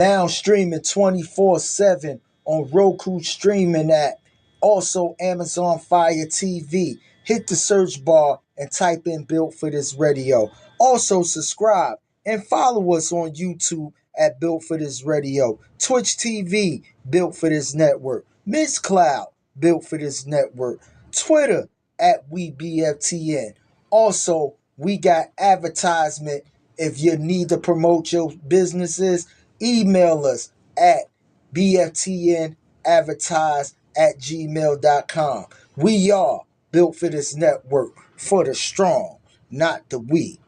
Now streaming 24/7 on Roku streaming app. Also Amazon Fire TV. Hit the search bar and type in Built for This Radio. Also subscribe and follow us on YouTube at Built for This Radio. Twitch TV, Built for This Network. Mixcloud, Built for This Network. Twitter at WeBFTN. Also, we got advertisement. If you need to promote your businesses, email us at bftnadvertise@gmail.com. We are Built for This Network, for the strong, not the weak.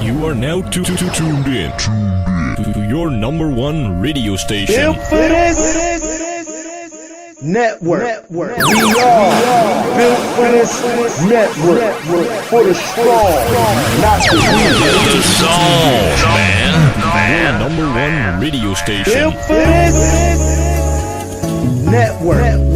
You are now tuned in to your number one radio station. Built for This Network. We are Built for This Network. For the strong, not the weak. The songs, man. Your number one radio station. Built for This Network.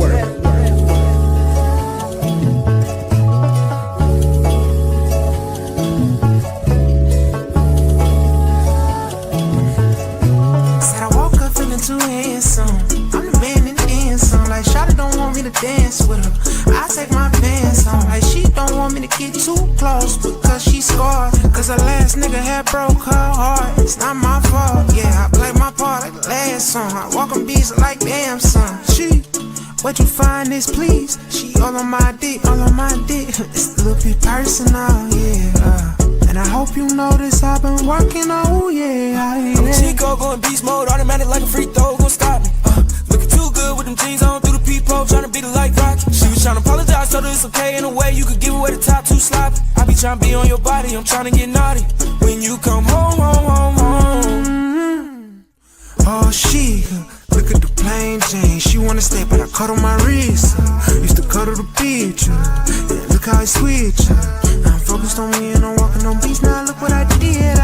Too handsome, I'm the man in the end song. Like Shawty don't want me to dance with her, I take my pants on. Like she don't want me to get too close because she scarred. Cause her last nigga had broke her heart. It's not my fault, yeah, I play my part like the last song. I walk on beats like damn son. She, what you find this please? She all on my dick, It's a little bit personal, yeah. And I hope you notice I've been working, oh yeah. I'm a Chico going beast mode, automatic like a free throw, gon' stop me. Looking too good with them jeans on through the peephole, tryna beat it like Rocky. She was tryna apologize, told her it's okay in a way you could give away the top too sloppy. I be tryna be on your body, I'm tryna get naughty. When you come home. Oh she, look at the plain Jane. She wanna stay but I cut on my wrist. Used to cuddle the bitch, yeah, look how I switch. I'm focused on me and I'm walking on beats. Now look what I did,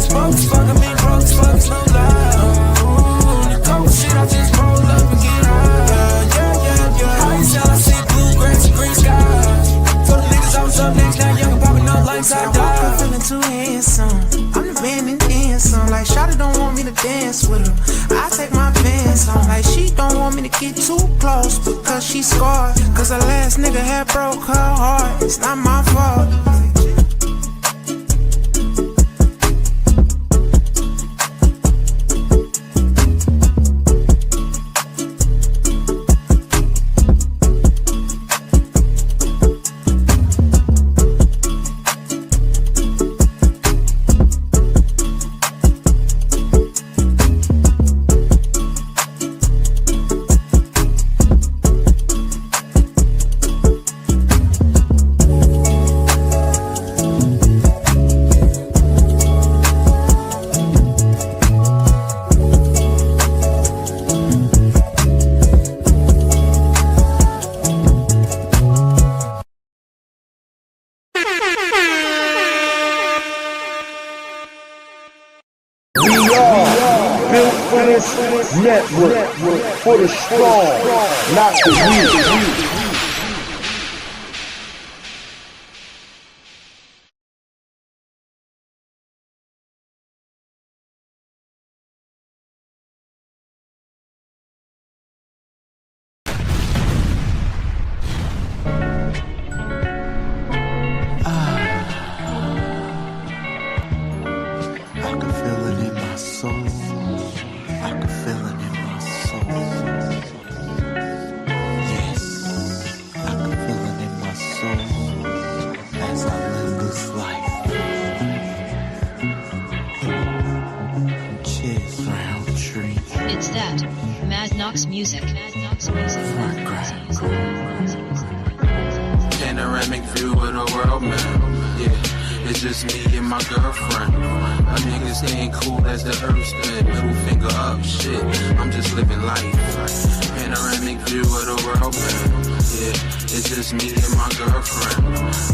Smoke as fuck, I mean broke as fuck, it's no lie. The cold shit, I just roll up and get high. Yeah. How you sell, I see blue grass and green skies. Told the niggas I was up next, now young and popping up like I died. I'm feeling too handsome, I'm the man in the handsome. Like Shawty don't want me to dance with her, I take my pants on. Like she don't want me to get get too close because she scarred. Cause her last nigga had broke her heart. It's not my fault. Network for the strong, not the weak. It's that Mad Knox music. Panoramic view of the world, man. Yeah, it's just me and my girlfriend. A nigga staying cool as the earth stand. Middle finger up, shit. I'm just living life. Panoramic view of the world, man. Yeah, it's just me and my girlfriend.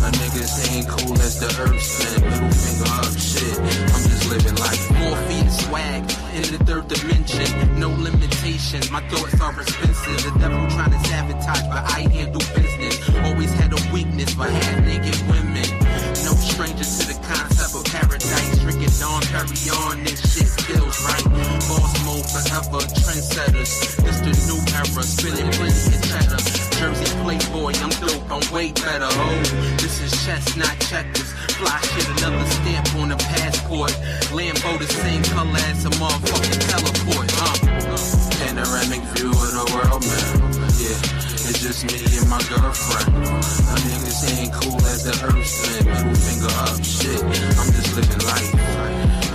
A nigga staying cool as the earth stand. Middle finger up, shit. I'm just living life. More feet swag in the third dimension. No limitations. My thoughts are expensive. The devil trying to sabotage, but I handle business. Always had a weakness for half-naked women. No stranger to the concept of paradise. Drinking Dawn Perignon, this shit feels right. Boss mode forever, trendsetters. This the new era, spinning plenty of cheddar. Jersey playboy, I'm dope, I'm way better. Oh, this is chess, not checkers. Fly shit, another stamp on the passport. Lambo the same color as a motherfucking teleport. Panoramic view of the world, man. Yeah, it's just me and my girlfriend. My niggas ain't cool as the earth spin. Middle finger up, shit. I'm just living life.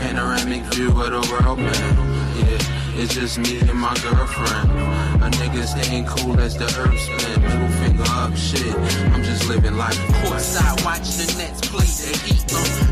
Panoramic view of the world, man. Yeah, it's just me and my girlfriend. My niggas ain't cool as the earth spin. Middle finger up, shit. I'm just living life. Courtside, watch the Nets play the Heat.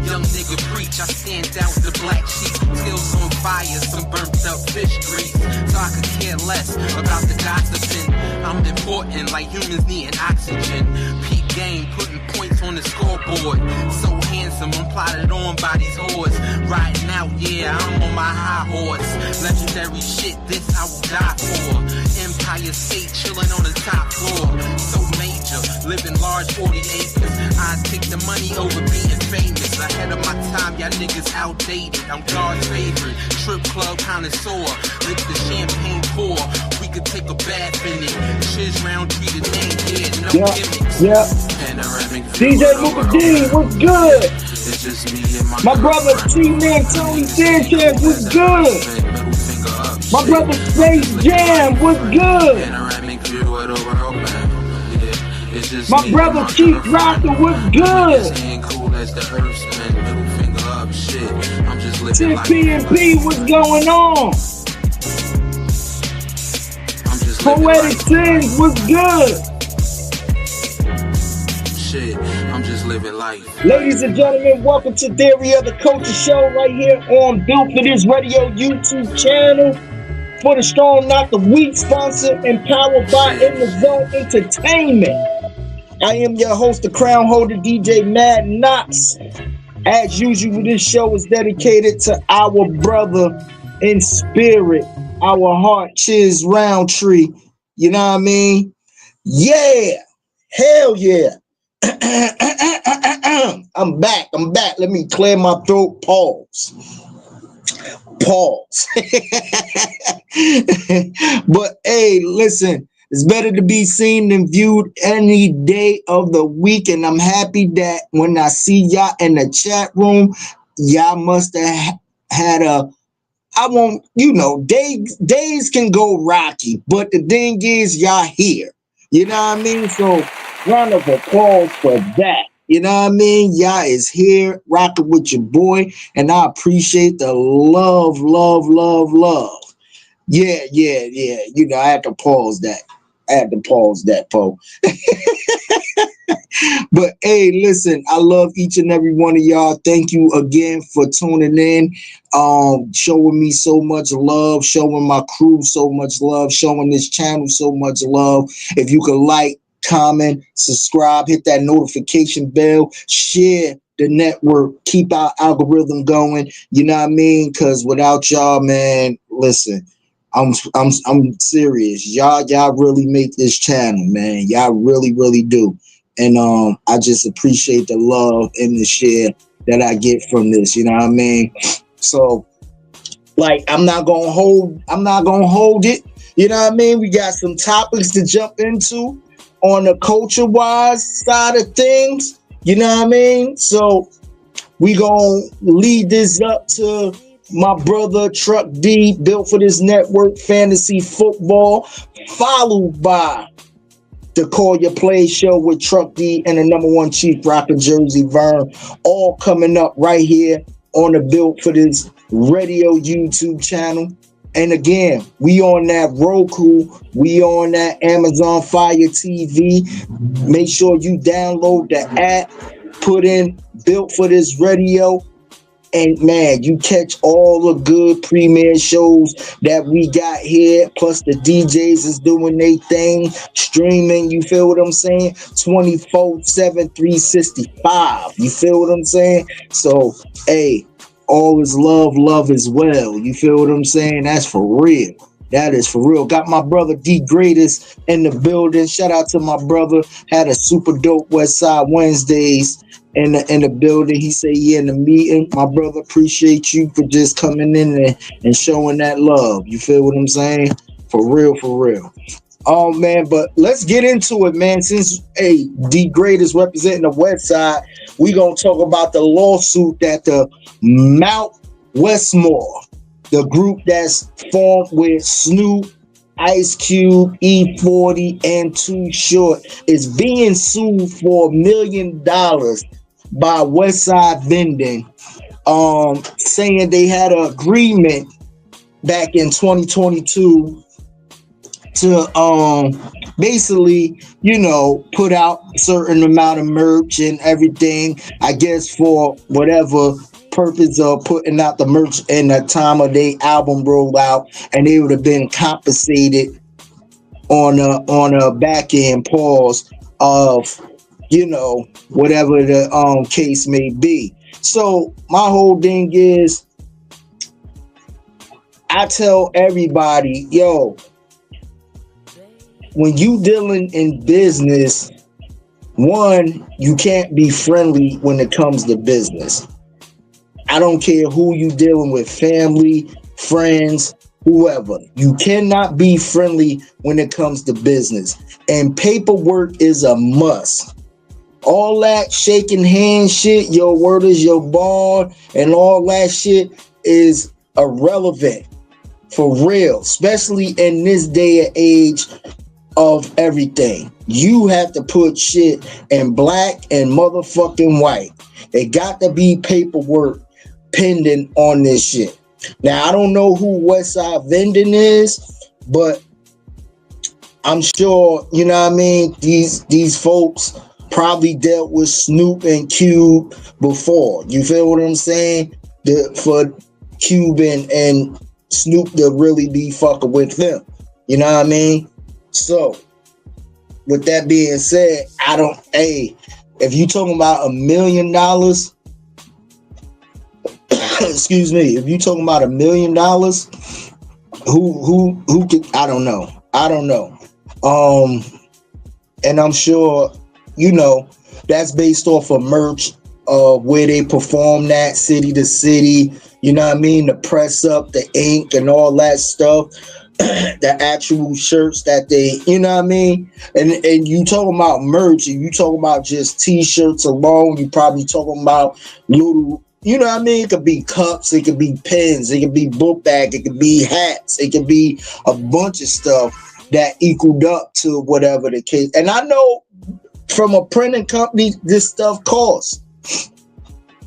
Young nigga preach, I stand out the black sheep. Skills on fire, some burnt up fish grease. So I could care less about the gossiping. I'm important like humans needing oxygen. Peak game, putting points on the scoreboard. So handsome, I'm plotted on by these whores. Riding out, yeah, I'm on my high horse. Legendary shit, this I will die for. Empire State chilling on the top floor. So major, living large 40 acres. I take the money over being famous. Ahead of my time, y'all niggas outdated. I'm God's favorite, strip club connoisseur. Let the champagne pour, we could take a bath in it. Shiz round treated name here, no gimmicks. Panoramic DJ Luka D, what's good? It's just me and My brother T-Man Tony Sanchez, what's good? My brother Space Jam, what's good? Panoramic view of the world, man. Yeah, it's just My brother Chief Rocker, what's good? ain't cool as the earth spin. Middle finger up, shit. I'm just living life. P&P, what's going on? I'm just living Poetic Sins, what's good? Shit, I'm just living life. Ladies and gentlemen, welcome to Theory of the Culture Show right here on Built for This Radio YouTube channel. For the strong, not the weak, sponsored and powered by In the Zone Entertainment. I am your host, the crown holder, DJ Mad Knox. As usual, this show is dedicated to our brother in spirit, our heart, Chiz Roundtree. You know what I mean? Yeah, hell yeah. I'm back. Let me clear my throat. Pause. Pause. But hey, listen, it's better to be seen than viewed any day of the week. And I'm happy that when I see y'all in the chat room, y'all must have had a I won't, days can go rocky, but the thing is, y'all here. You know what I mean? So, round of applause for that. You know what I mean? Y'all is here rocking with your boy, and I appreciate the love, love, love, love. Yeah, yeah, yeah. I had to pause that. Po. But hey, listen, I love each and every one of y'all. Thank you again for tuning in, showing me so much love, showing my crew so much love, showing this channel so much love. If you could like, comment, subscribe, hit that notification bell, share the network, keep our algorithm going. You know what I mean? Because without y'all, man, listen. I'm serious. Y'all really make this channel, man. Y'all really, really do. And I just appreciate the love and the share that I get from this. You know what I mean? So, like, I'm not gonna hold it. You know what I mean? We got some topics to jump into on the culture-wise side of things. You know what I mean? So we gonna lead this up to my brother Truck D, built for this network, fantasy football, followed by the Call Your Play show with Truck D and the number one chief rocker Jersey Vern, all coming up right here on the Built for This radio YouTube channel. And again, we on that Roku, we on that Amazon Fire TV. Make sure you download the app, put in Built for This radio. And man, you catch all the good premiere shows that we got here. Plus the DJs is doing their thing, streaming. You feel what I'm saying? 24/7, 365. You feel what I'm saying? So, hey, all is love, love is well. You feel what I'm saying? That's for real. That is for real. Got my brother D Greatest in the building. Shout out to my brother. Had a super dope West Side Wednesdays in the building. He said, yeah, in the meeting. My brother, appreciate you for just coming in and showing that love. You feel what I'm saying? For real, for real. Oh, man, but let's get into it, man. Since D Great is representing the West Side, we going to talk about the lawsuit that the Mount Westmore, the group that's formed with Snoop, Ice Cube, E40, and Too Short, is being sued for $1 million by Westside Vending, saying they had an agreement back in 2022 to basically, put out a certain amount of merch and everything, I guess for whatever purpose of putting out the merch in the time of their album rollout, and they would have been compensated on a back end pause of whatever the case may be. So my whole thing is, I tell everybody, when you dealing in business, one, you can't be friendly when it comes to business. I don't care who you dealing with, family, friends, whoever. You cannot be friendly when it comes to business. And paperwork is a must. All that shaking hand shit, your word is your bond, and all that shit is irrelevant. For real. Especially in this day and age of everything. You have to put shit in black and motherfucking white. It got to be paperwork pending on this shit. Now, I don't know who Westside Vending is, but I'm sure, you know what I mean, these folks probably dealt with Snoop and Cube before. You feel what I'm saying? For Cube and Snoop to really be fucking with them. You know what I mean? So, with that being said, if you talking about $1 million, excuse me, if you talking about $1 million, who can, I don't know. And I'm sure, that's based off of merch, where they perform that city to city, You know what I mean? The press up, the ink and all that stuff. The actual shirts that they, you know what I mean? And you talking about merch, and you talking about just t-shirts alone, you probably talking about little, you know what I mean? It could be cups, it could be pens, it could be book bag, it could be hats, it could be a bunch of stuff that equaled up to whatever the case. And I know from a printing company, this stuff costs.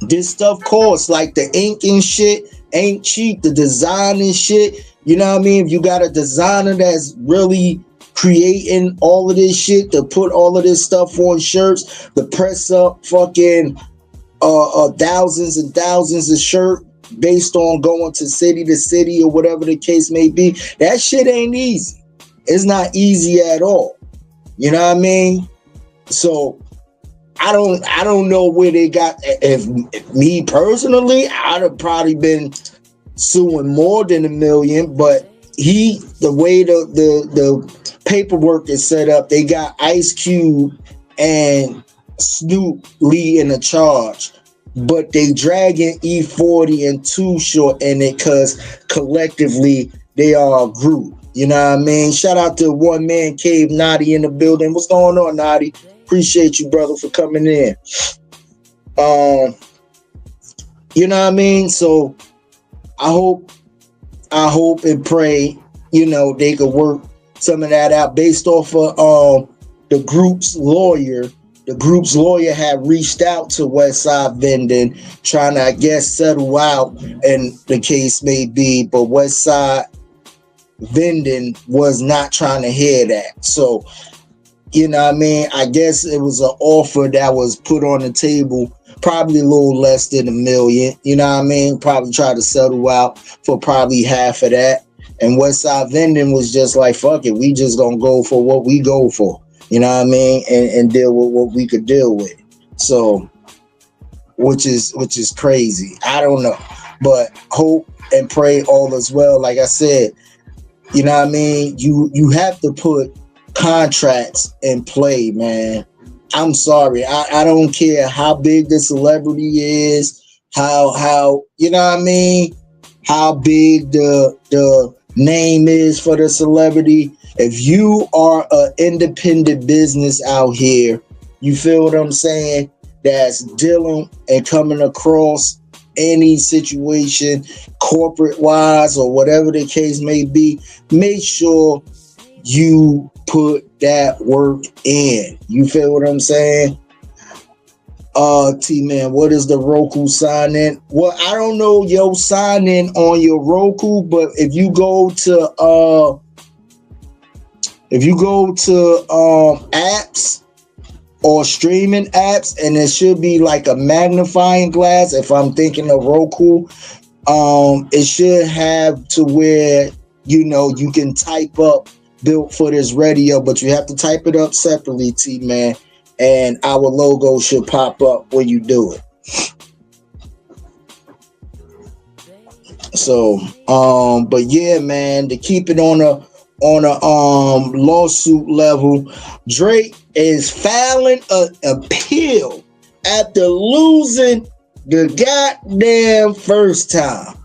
This stuff costs, like the ink and shit ain't cheap. The design and shit, you know what I mean? If you got a designer that's really creating all of this shit to put all of this stuff on shirts, to press up fucking thousands and thousands of shirt based on going to city or whatever the case may be, that shit ain't easy. It's not easy at all. You know what I mean? So I don't know where they got. If me personally, I'd have probably been suing more than $1 million. But the way the paperwork is set up, they got Ice Cube and Snoop leading a charge, but they dragging E40 and Too Short in it because collectively they are a group. You know what I mean? Shout out to One Man Cave, Naughty in the building. What's going on, Naughty? Appreciate you, brother, for coming in. You know what I mean? So I hope and pray, you know, they could work some of that out based off of the group's lawyer. The group's lawyer had reached out to Westside Vending, trying to, I guess, settle out, and the case may be, but Westside Vending was not trying to hear that. So, you know what I mean? I guess it was an offer that was put on the table, probably a little less than $1 million. You know what I mean? Probably try to settle out for probably half of that. And Westside Vending was just like, fuck it, we just gonna go for what we go for. You know what I mean? And deal with what we could deal with. So, which is crazy. I don't know. But hope and pray all is well. Like I said, you know what I mean? You have to put contracts in play, man. I'm sorry. I don't care how big the celebrity is, how you know what I mean, how big the name is for the celebrity. If you are an independent business out here, you feel what I'm saying, that's dealing and coming across any situation, corporate wise or whatever the case may be, make sure you put that work in. You feel what I'm saying? T-Man, what is the Roku sign in? Well, I don't know your sign in on your Roku, but if you go to apps or streaming apps, and it should be like a magnifying glass. If I'm thinking of Roku, it should have to where, you know, you can type up Built for This Radio, but you have to type it up separately, T-Man, and our logo should pop up when you do it. So, but yeah, man, to keep it on a lawsuit level, Drake is filing an appeal after losing the goddamn first time.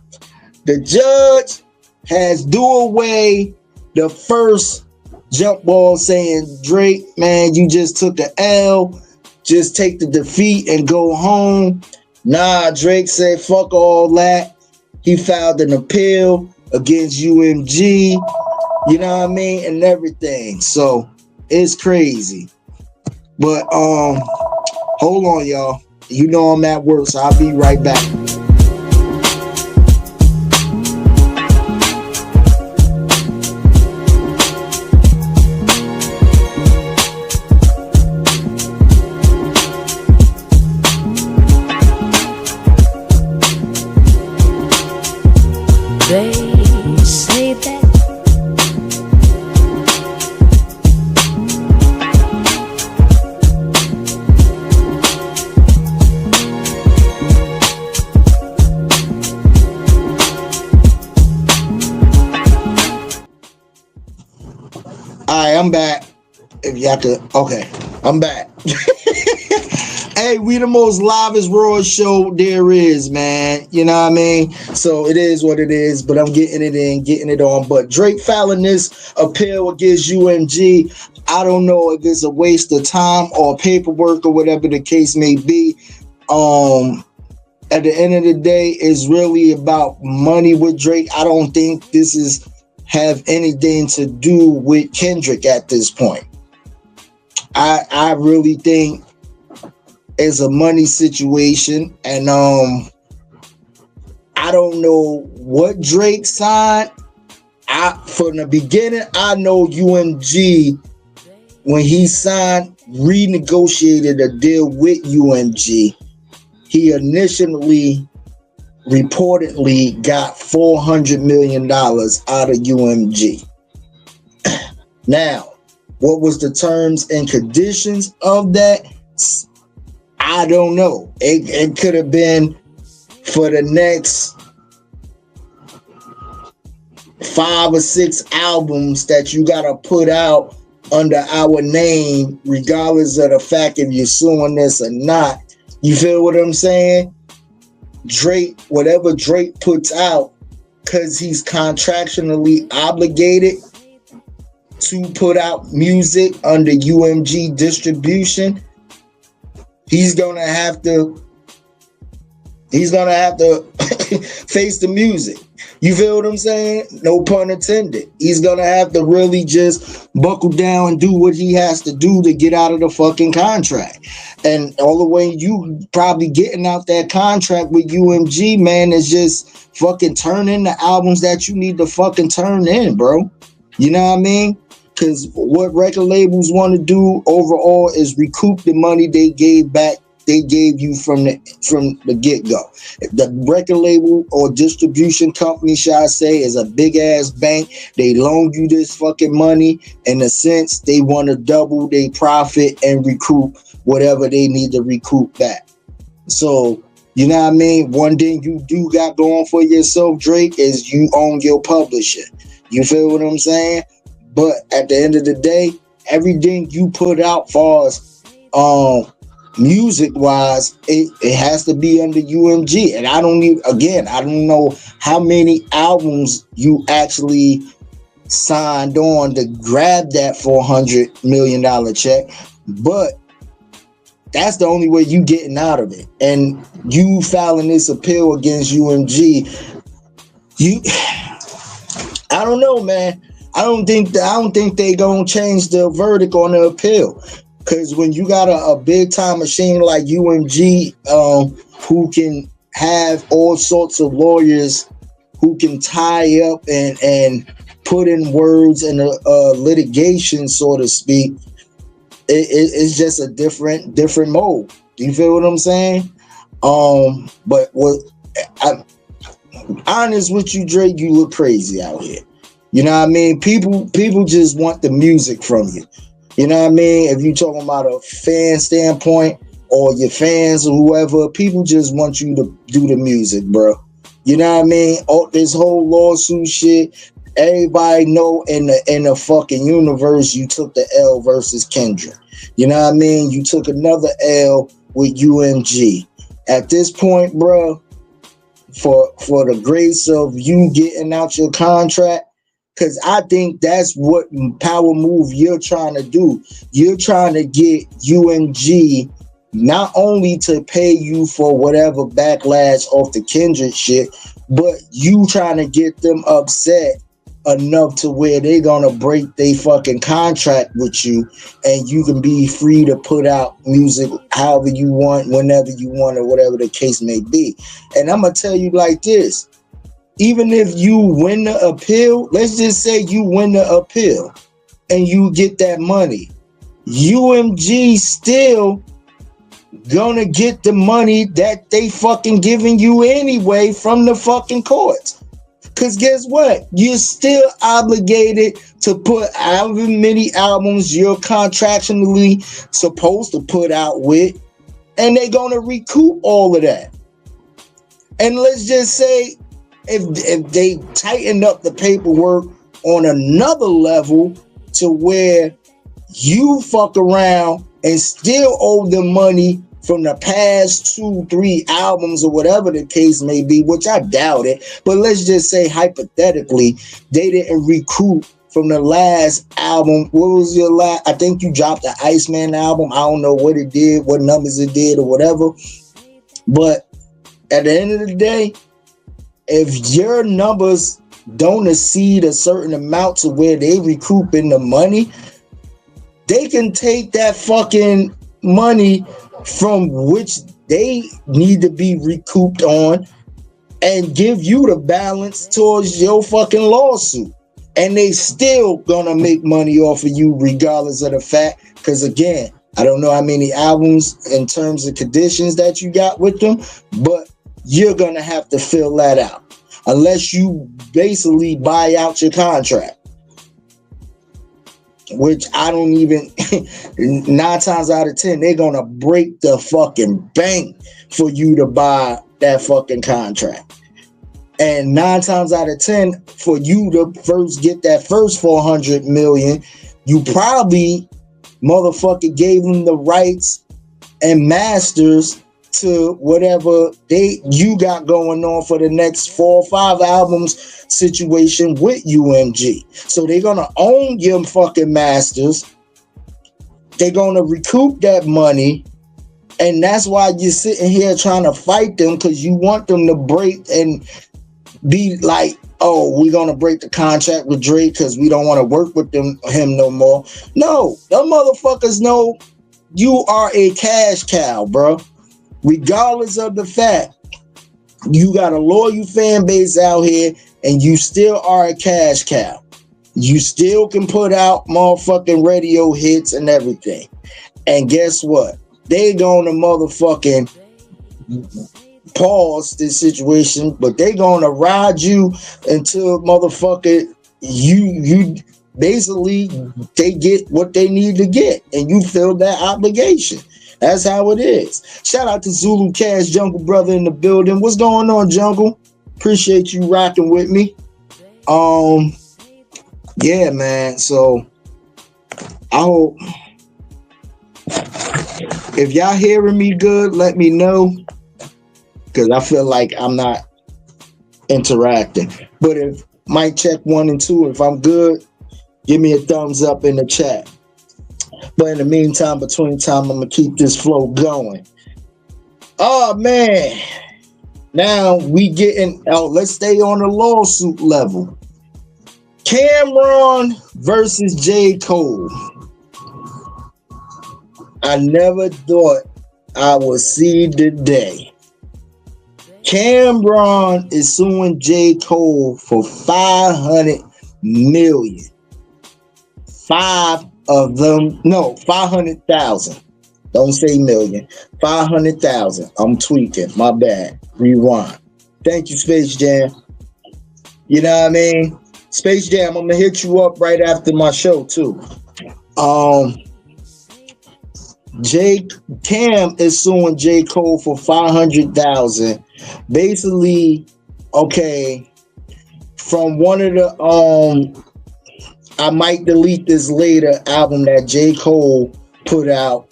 The judge has do away the first jump ball, saying, Drake, man, you just took the L, just take the defeat and go home. Nah, Drake said, fuck all that. He filed an appeal against UMG, you know what I mean, and everything. So it's crazy. But hold on, y'all. You know I'm at work, so I'll be right back. I'm back. If you have to, okay, I'm back. Hey, we the most livest raw show there is, man. You know what I mean? So it is what it is, but I'm getting it in, getting it on. But Drake filing this appeal against UMG, I don't know if it's a waste of time or paperwork or whatever the case may be. At the end of the day, it's really about money with Drake. I don't think this is have anything to do with Kendrick at this point. I really think it's a money situation, and I don't know what Drake signed. From the beginning, I know UMG, when he signed, renegotiated a deal with UMG. He initially reportedly got $400 million out of UMG. Now, what was the terms and conditions of that? I don't know. It could have been for the next 5 or 6 albums that you got to put out under our name, regardless of the fact if you're suing this or not. You feel what I'm saying? Drake, whatever Drake puts out, because he's contractually obligated to put out music under UMG distribution, he's gonna have to face the music. You feel what I'm saying? No pun intended. He's gonna have to really just buckle down and do what he has to do to get out of the fucking contract. And all the way you probably getting out that contract with UMG, man, is just fucking turn in the albums that you need to fucking turn in, bro. You know what I mean? Because what record labels want to do overall is recoup the money they gave you from the get-go. The record label or distribution company, shall I say, is a big-ass bank. They loan you this fucking money. In a sense, they want to double their profit and recoup whatever they need to recoup back. So, you know what I mean? One thing you do got going for yourself, Drake, is you own your publisher. You feel what I'm saying? But at the end of the day, everything you put out far as music wise, it has to be under UMG. And I don't know how many albums you actually signed on to grab that $400 million check, but that's the only way you getting out of it. And you filing this appeal against UMG, I don't know, man. I don't think they gonna change the verdict on the appeal. Because when you got a big time machine like UMG, who can have all sorts of lawyers who can tie up and put in words in a litigation, so to speak, it's just a different mode. You feel what I'm saying? But what I'm honest with you, Drake, you look crazy out here. You know what I mean? People just want the music from you. You know what I mean? If you're talking about a fan standpoint or your fans or whoever, people just want you to do the music, bro. You know what I mean? Oh, this whole lawsuit shit, everybody know in the fucking universe you took the L versus Kendrick. You know what I mean? You took another L with UMG. At this point, bro, for the grace of you getting out your contract, because I think that's what power move you're trying to do. You're trying to get UMG not only to pay you for whatever backlash off the Kendrick shit, but you trying to get them upset enough to where they're gonna break their fucking contract with you, and you can be free to put out music however you want, whenever you want, or whatever the case may be. And I'm gonna tell you like this. Even if you win the appeal, let's just say you win the appeal and you get that money, UMG still gonna get the money that they fucking giving you anyway from the fucking courts. Because guess what? You're still obligated to put however many albums you're contractually supposed to put out with, and they're gonna recoup all of that. And let's just say if they tighten up the paperwork on another level to where you fuck around and still owe them money from the past 2-3 albums or whatever the case may be, which I doubt it, but let's just say hypothetically, they didn't recoup from the last album. What was your last? I think you dropped the Iceman album. I don't know what it did, what numbers it did or whatever. But at the end of the day, if your numbers don't exceed a certain amount to where they recoup in the money, they can take that fucking money from which they need to be recouped on and give you the balance towards your fucking lawsuit. And they still gonna make money off of you regardless of the fact, because again, I don't know how many albums in terms of conditions that you got with them, but you're gonna have to fill that out unless you basically buy out your contract. Which I don't even 9 times out of 10, they're gonna break the fucking bank for you to buy that fucking contract. And 9 times out of 10, for you to first get that first 400 million, you probably motherfucker gave them the rights and masters to whatever you got going on for the next 4 or 5 albums situation with UMG. So they're gonna own your fucking masters. They're gonna recoup that money, and that's why you're sitting here trying to fight them, because you want them to break and be like, oh, we're gonna break the contract with Drake because we don't want to work with him no more. No, them motherfuckers know you are a cash cow, bro. Regardless of the fact, you got a loyal fan base out here and you still are a cash cow. You still can put out motherfucking radio hits and everything. And guess what? They gonna motherfucking pause this situation, but they gonna ride you until motherfucker you basically they get what they need to get and you fill that obligation. That's how it is. Shout out to Zulu Cash Jungle Brother in the building. What's going on, Jungle? Appreciate you rocking with me. Yeah, man. So I hope if y'all hearing me good, let me know, because I feel like I'm not interacting. But if mic check 1 and 2, if I'm good, give me a thumbs up in the chat. But in the meantime, between time, I'm gonna keep this flow going. Oh man, now we getting out. Let's stay on the lawsuit level. Cameron versus J. Cole. I never thought I would see the day. Cameron is suing J. Cole for $500 million. 500,000. Don't say million. 500,000. I'm tweaking. My bad. Rewind. Thank you, Space Jam. You know what I mean? Space Jam, I'm gonna hit you up right after my show too. Cam is suing J. Cole for 500,000. Basically, okay, from one of the I Might Delete This Later album that J. Cole put out,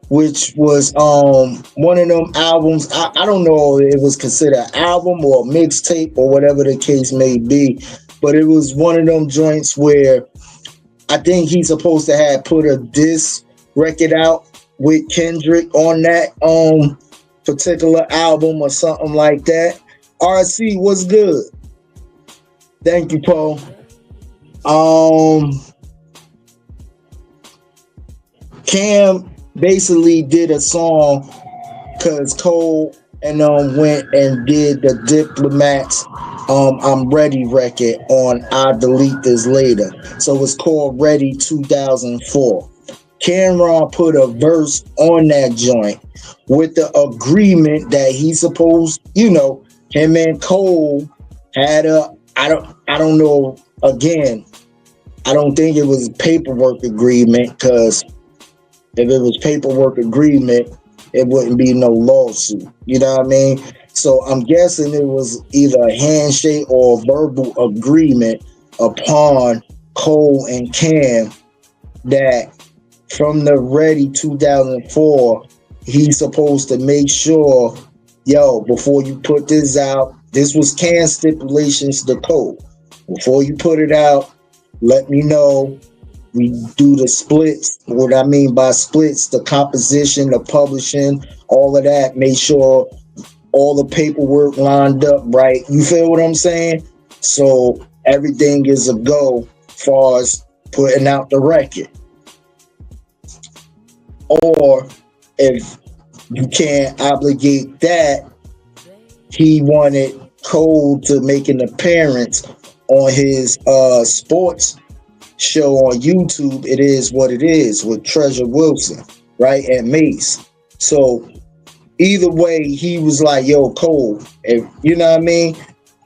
which was one of them albums. I don't know if it was considered an album or a mixtape or whatever the case may be, but it was one of them joints where I think he's supposed to have put a diss record out with Kendrick on that particular album or something like that. RC, what's good? Thank you, Paul. Cam basically did a song because Cole and went and did the Diplomats I'm Ready record on I'll Delete This Later. So it's called Ready 2004. Cameron put a verse on that joint with the agreement that he's supposed, him and Cole had I don't know, again, I don't think it was paperwork agreement, because if it was paperwork agreement, it wouldn't be no lawsuit. You know what I mean? So I'm guessing it was either a handshake or a verbal agreement upon Cole and Cam that from the Ready 2004 he's supposed to make sure, yo, before you put this out, this was Can stipulations to code. Before you put it out, let me know. We do the splits. What I mean by splits, the composition, the publishing, all of that. Make sure all the paperwork lined up right. You feel what I'm saying? So everything is a go as far as putting out the record. Or if you can't obligate that, he wanted Cole to make an appearance on his sports show on YouTube. It Is What It Is with Treasure Wilson, right? And Mace. So either way, he was like, yo, Cole, if you know what I mean,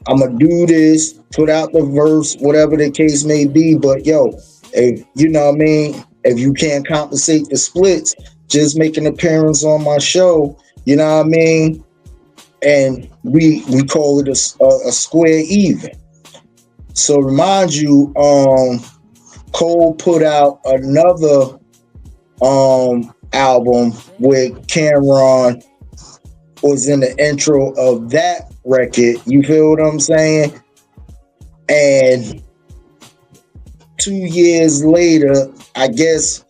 I'm gonna do this, put out the verse, whatever the case may be. But yo, if you know what I mean, if you can't compensate the splits, just make an appearance on my show, you know what I mean? And we call it a square even. So remind you, Cole put out another album with Cameron was in the intro of that record. You feel what I'm saying? And 2 years later, I guess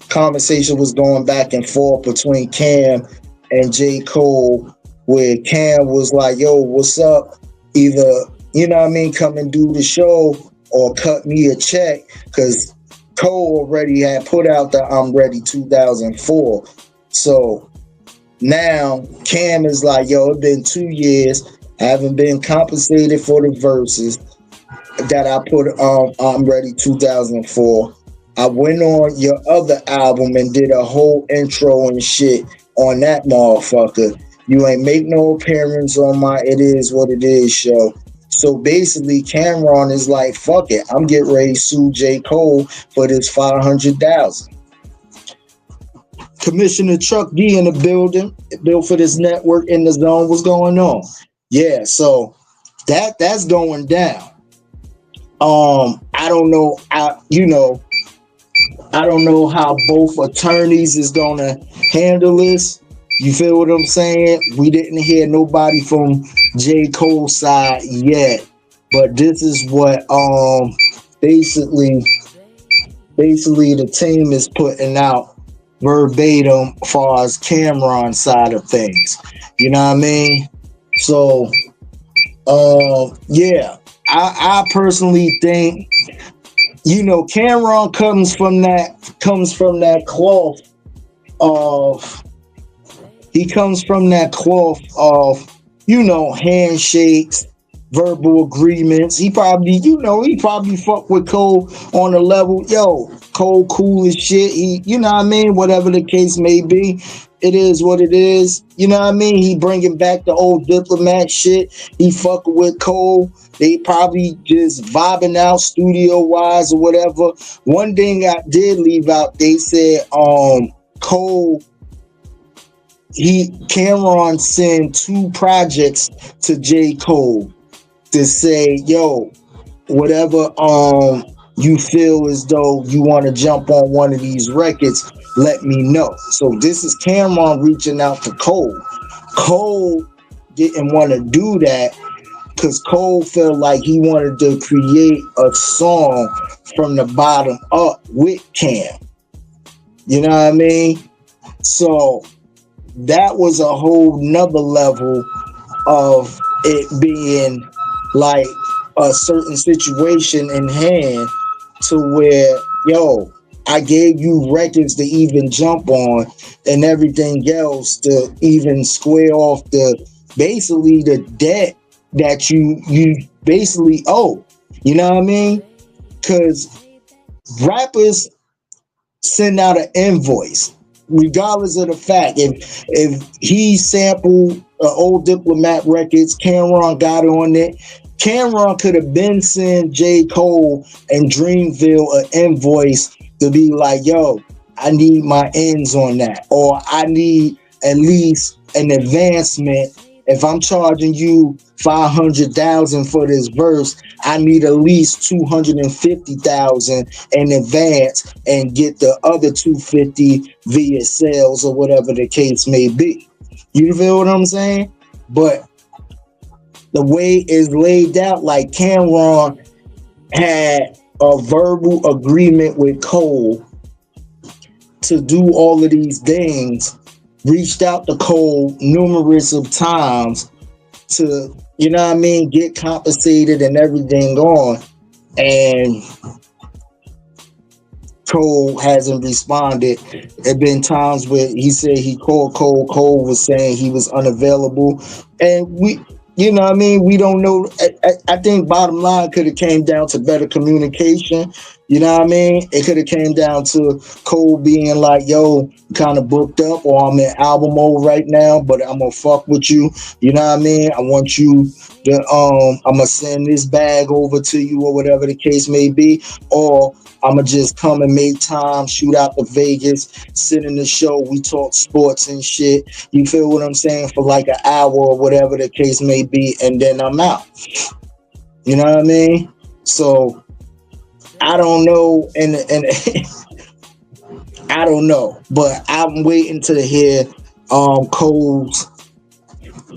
conversation was going back and forth between Cam and J. Cole, where Cam was like, yo, what's up? Either, you know what I mean, come and do the show or cut me a check, because Cole already had put out the I'm Ready 2004. So now Cam is like, yo, it's been 2 years. I haven't been compensated for the verses that I put on I'm Ready 2004. I went on your other album and did a whole intro and shit on that motherfucker. You ain't make no appearance on my It Is What It Is show. So basically, Cameron is like, fuck it, I'm getting ready to sue J. Cole for this $500,000. Commissioner Chuck D in the building, built for this network in the zone. What's going on? Yeah, so that's going down. I don't know. I don't know how both attorneys is gonna handle this. You feel what I'm saying? We didn't hear nobody from J. Cole's side yet, but this is what basically the team is putting out verbatim as far as Cameron's side of things. You know what I mean? So yeah, I personally think, you know, Cameron comes from that cloth of, you know, handshakes, verbal agreements. He probably fuck with Cole on a level, yo, Cole cool as shit. He, you know what I mean? Whatever the case may be, it is what it is. You know what I mean? He bringing back the old diplomat shit. He fucking with Cole. They probably just vibing out studio wise or whatever. One thing I did leave out, they said Cole, Cameron sent 2 projects to J. Cole to say, yo, whatever you feel as though you want to jump on one of these records, let me know. So this is Cameron reaching out to Cole. Cole didn't want to do that because Cole felt like he wanted to create a song from the bottom up with Cam. You know what I mean? So that was a whole nother level of it being like a certain situation in hand to where, yo, I gave you records to even jump on and everything else to even square off basically the debt that you basically owe. You know what I mean? Because rappers send out an invoice regardless of the fact. If he sampled old Diplomat records, Cameron got on it. Cameron could have been sent J. Cole and Dreamville an invoice to be like, yo, I need my ends on that, or I need at least an advancement if I'm charging you 500,000 for this verse, I need at least 250,000 in advance and get the other 250 via sales or whatever the case may be. You feel what I'm saying? But the way it's laid out, like Cameron had a verbal agreement with Cole to do all of these things, reached out to Cole numerous of times to, you know what I mean, get compensated and everything on. And Cole hasn't responded. There have been times where he said he called Cole. Cole was saying he was unavailable. And we, you know what I mean, we don't know. I think bottom line could have came down to better communication. You know what I mean? It could have came down to Cole being like, yo, kind of booked up, or I'm in album mode right now, but I'm gonna fuck with you. You know what I mean? I want you to, I'm gonna send this bag over to you or whatever the case may be. Or I'ma just come and make time, shoot out to Vegas, sit in the show, we talk sports and shit. You feel what I'm saying? For like an hour or whatever the case may be, and then I'm out. You know what I mean? So I don't know, and I don't know, but I'm waiting to hear Cole's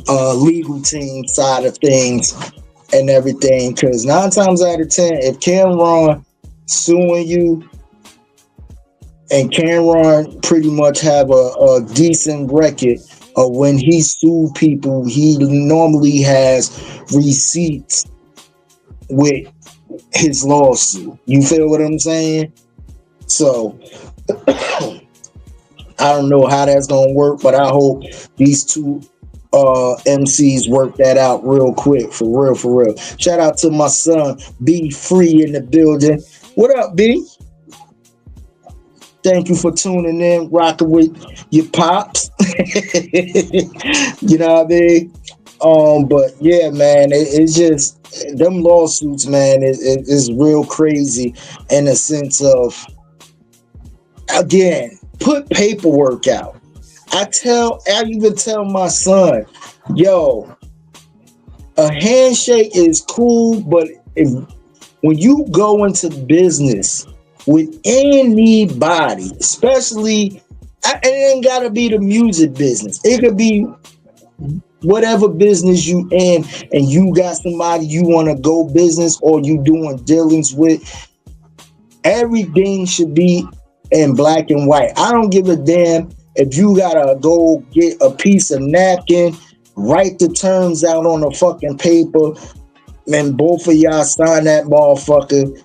legal team side of things and everything, because 9 times out of 10, if Cameron suing you, and Cameron pretty much have a decent record of when he sued people, he normally has receipts with his lawsuit. You feel what I'm saying? So I don't know how that's gonna work, but I hope these two MCs work that out real quick, for real, for real. Shout out to my son, Be Free, in the building. What up, B? Thank you for tuning in, rocking with your pops. You know what I mean? But yeah, man, it's just them lawsuits, man. Is real crazy in the sense of, again, put paperwork out. I even tell my son, yo, a handshake is cool, but when you go into business with anybody, especially, it ain't gotta be the music business. It could be whatever business you in, and you got somebody you want to go business or you doing dealings with. Everything should be in black and white. I don't give a damn if you gotta go get a piece of napkin, write the terms out on a fucking paper, and both of y'all sign that motherfucker.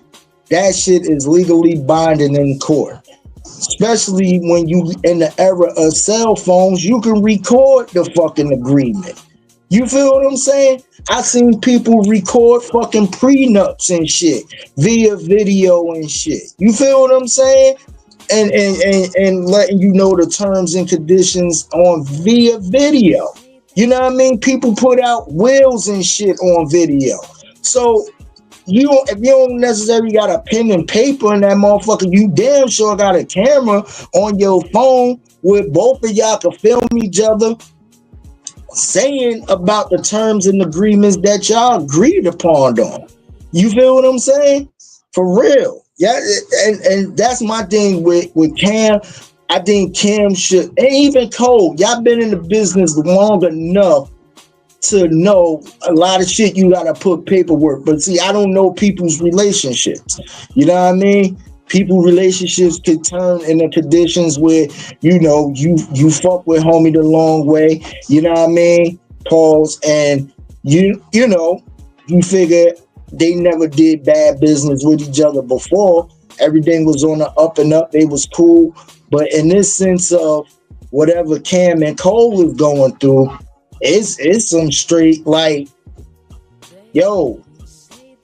That shit is legally binding in court. Especially when you in the era of cell phones, you can record the fucking agreement. You feel what I'm saying? I seen people record fucking prenups and shit via video and shit. You feel what I'm saying? And letting you know the terms and conditions on via video. You know what I mean? People put out wills and shit on video. So if you don't necessarily got a pen and paper in that motherfucker, you damn sure got a camera on your phone where both of y'all can film each other saying about the terms and agreements that y'all agreed upon on. You feel what I'm saying? For real. Yeah, and that's my thing with Cam. I think Cam should, and even Cole, y'all been in the business long enough to know a lot of shit you gotta put paperwork. But see, I don't know people's relationships. You know what I mean? People relationships could turn into conditions where, you know, you fuck with homie the long way. You know what I mean? Pause. And you know, you figure they never did bad business with each other before. Everything was on the up and up. They was cool. But in this sense of whatever Cam and Cole is going through, it's some straight like, yo,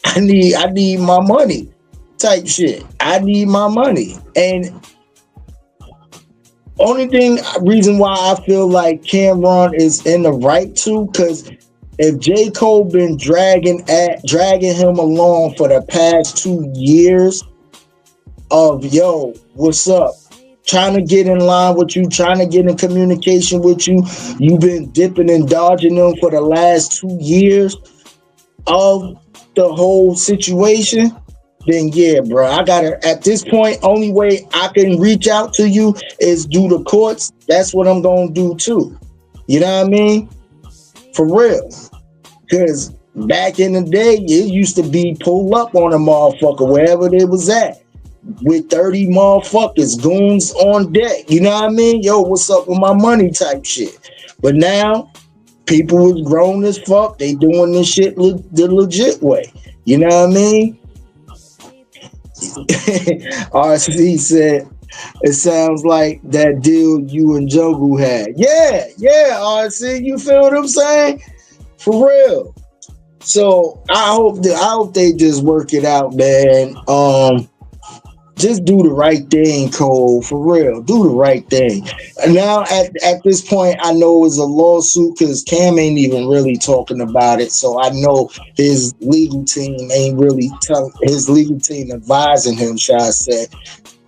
I need my money type shit. I need my money. And reason why I feel like Cameron is in the right too, because if J. Cole been dragging him along for the past 2 years of, yo, what's up? trying to get in line with you, trying to get in communication with you. You've been dipping and dodging them for the last 2 years of the whole situation. Then yeah, bro, I gotta, at this point, only way I can reach out to you is do the courts. That's what I'm gonna do too. You know what I mean? For real. Because back in the day, it used to be pull up on a motherfucker wherever they was at with 30 motherfuckers, goons on deck. You know what I mean? Yo, what's up with my money type shit. But now, people is grown as fuck. They doing this shit the legit way. You know what I mean? RC said, it sounds like that deal you and Jungle had. Yeah, RC, you feel what I'm saying? For real. So I hope they just work it out, man. Just do the right thing, Cole. For real, do the right thing. And now at this point, I know it's a lawsuit because Cam ain't even really talking about it. So I know his legal team ain't really his legal team advising him, shall I say,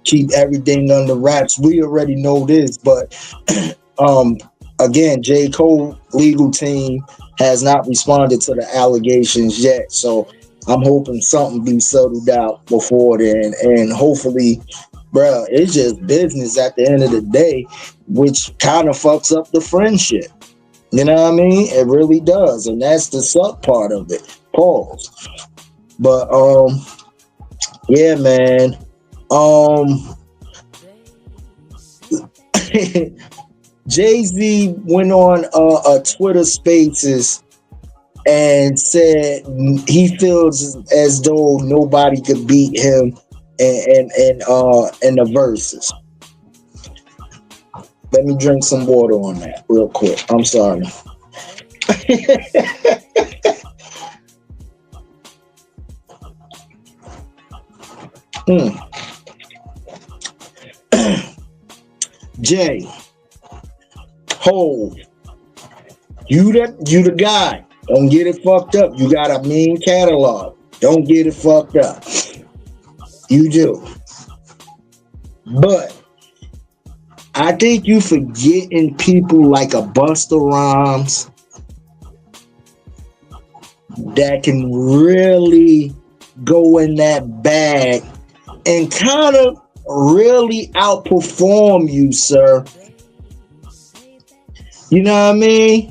keep everything under wraps. We already know this, but again, J. Cole legal team has not responded to the allegations yet. So I'm hoping something be settled out before then. And hopefully, bro, it's just business at the end of the day, which kind of fucks up the friendship. You know what I mean? It really does. And that's the suck part of it. Pause. But yeah, man. Jay-Z went on a Twitter Spaces and said he feels as though nobody could beat him in the verses. Let me drink some water on that real quick. I'm sorry. Jay, Hov, you the guy. Don't get it fucked up. You got a mean catalog. Don't get it fucked up. You do. But I think you forgetting people like a Busta Rhymes that can really go in that bag and kind of really outperform you, sir. You know what I mean?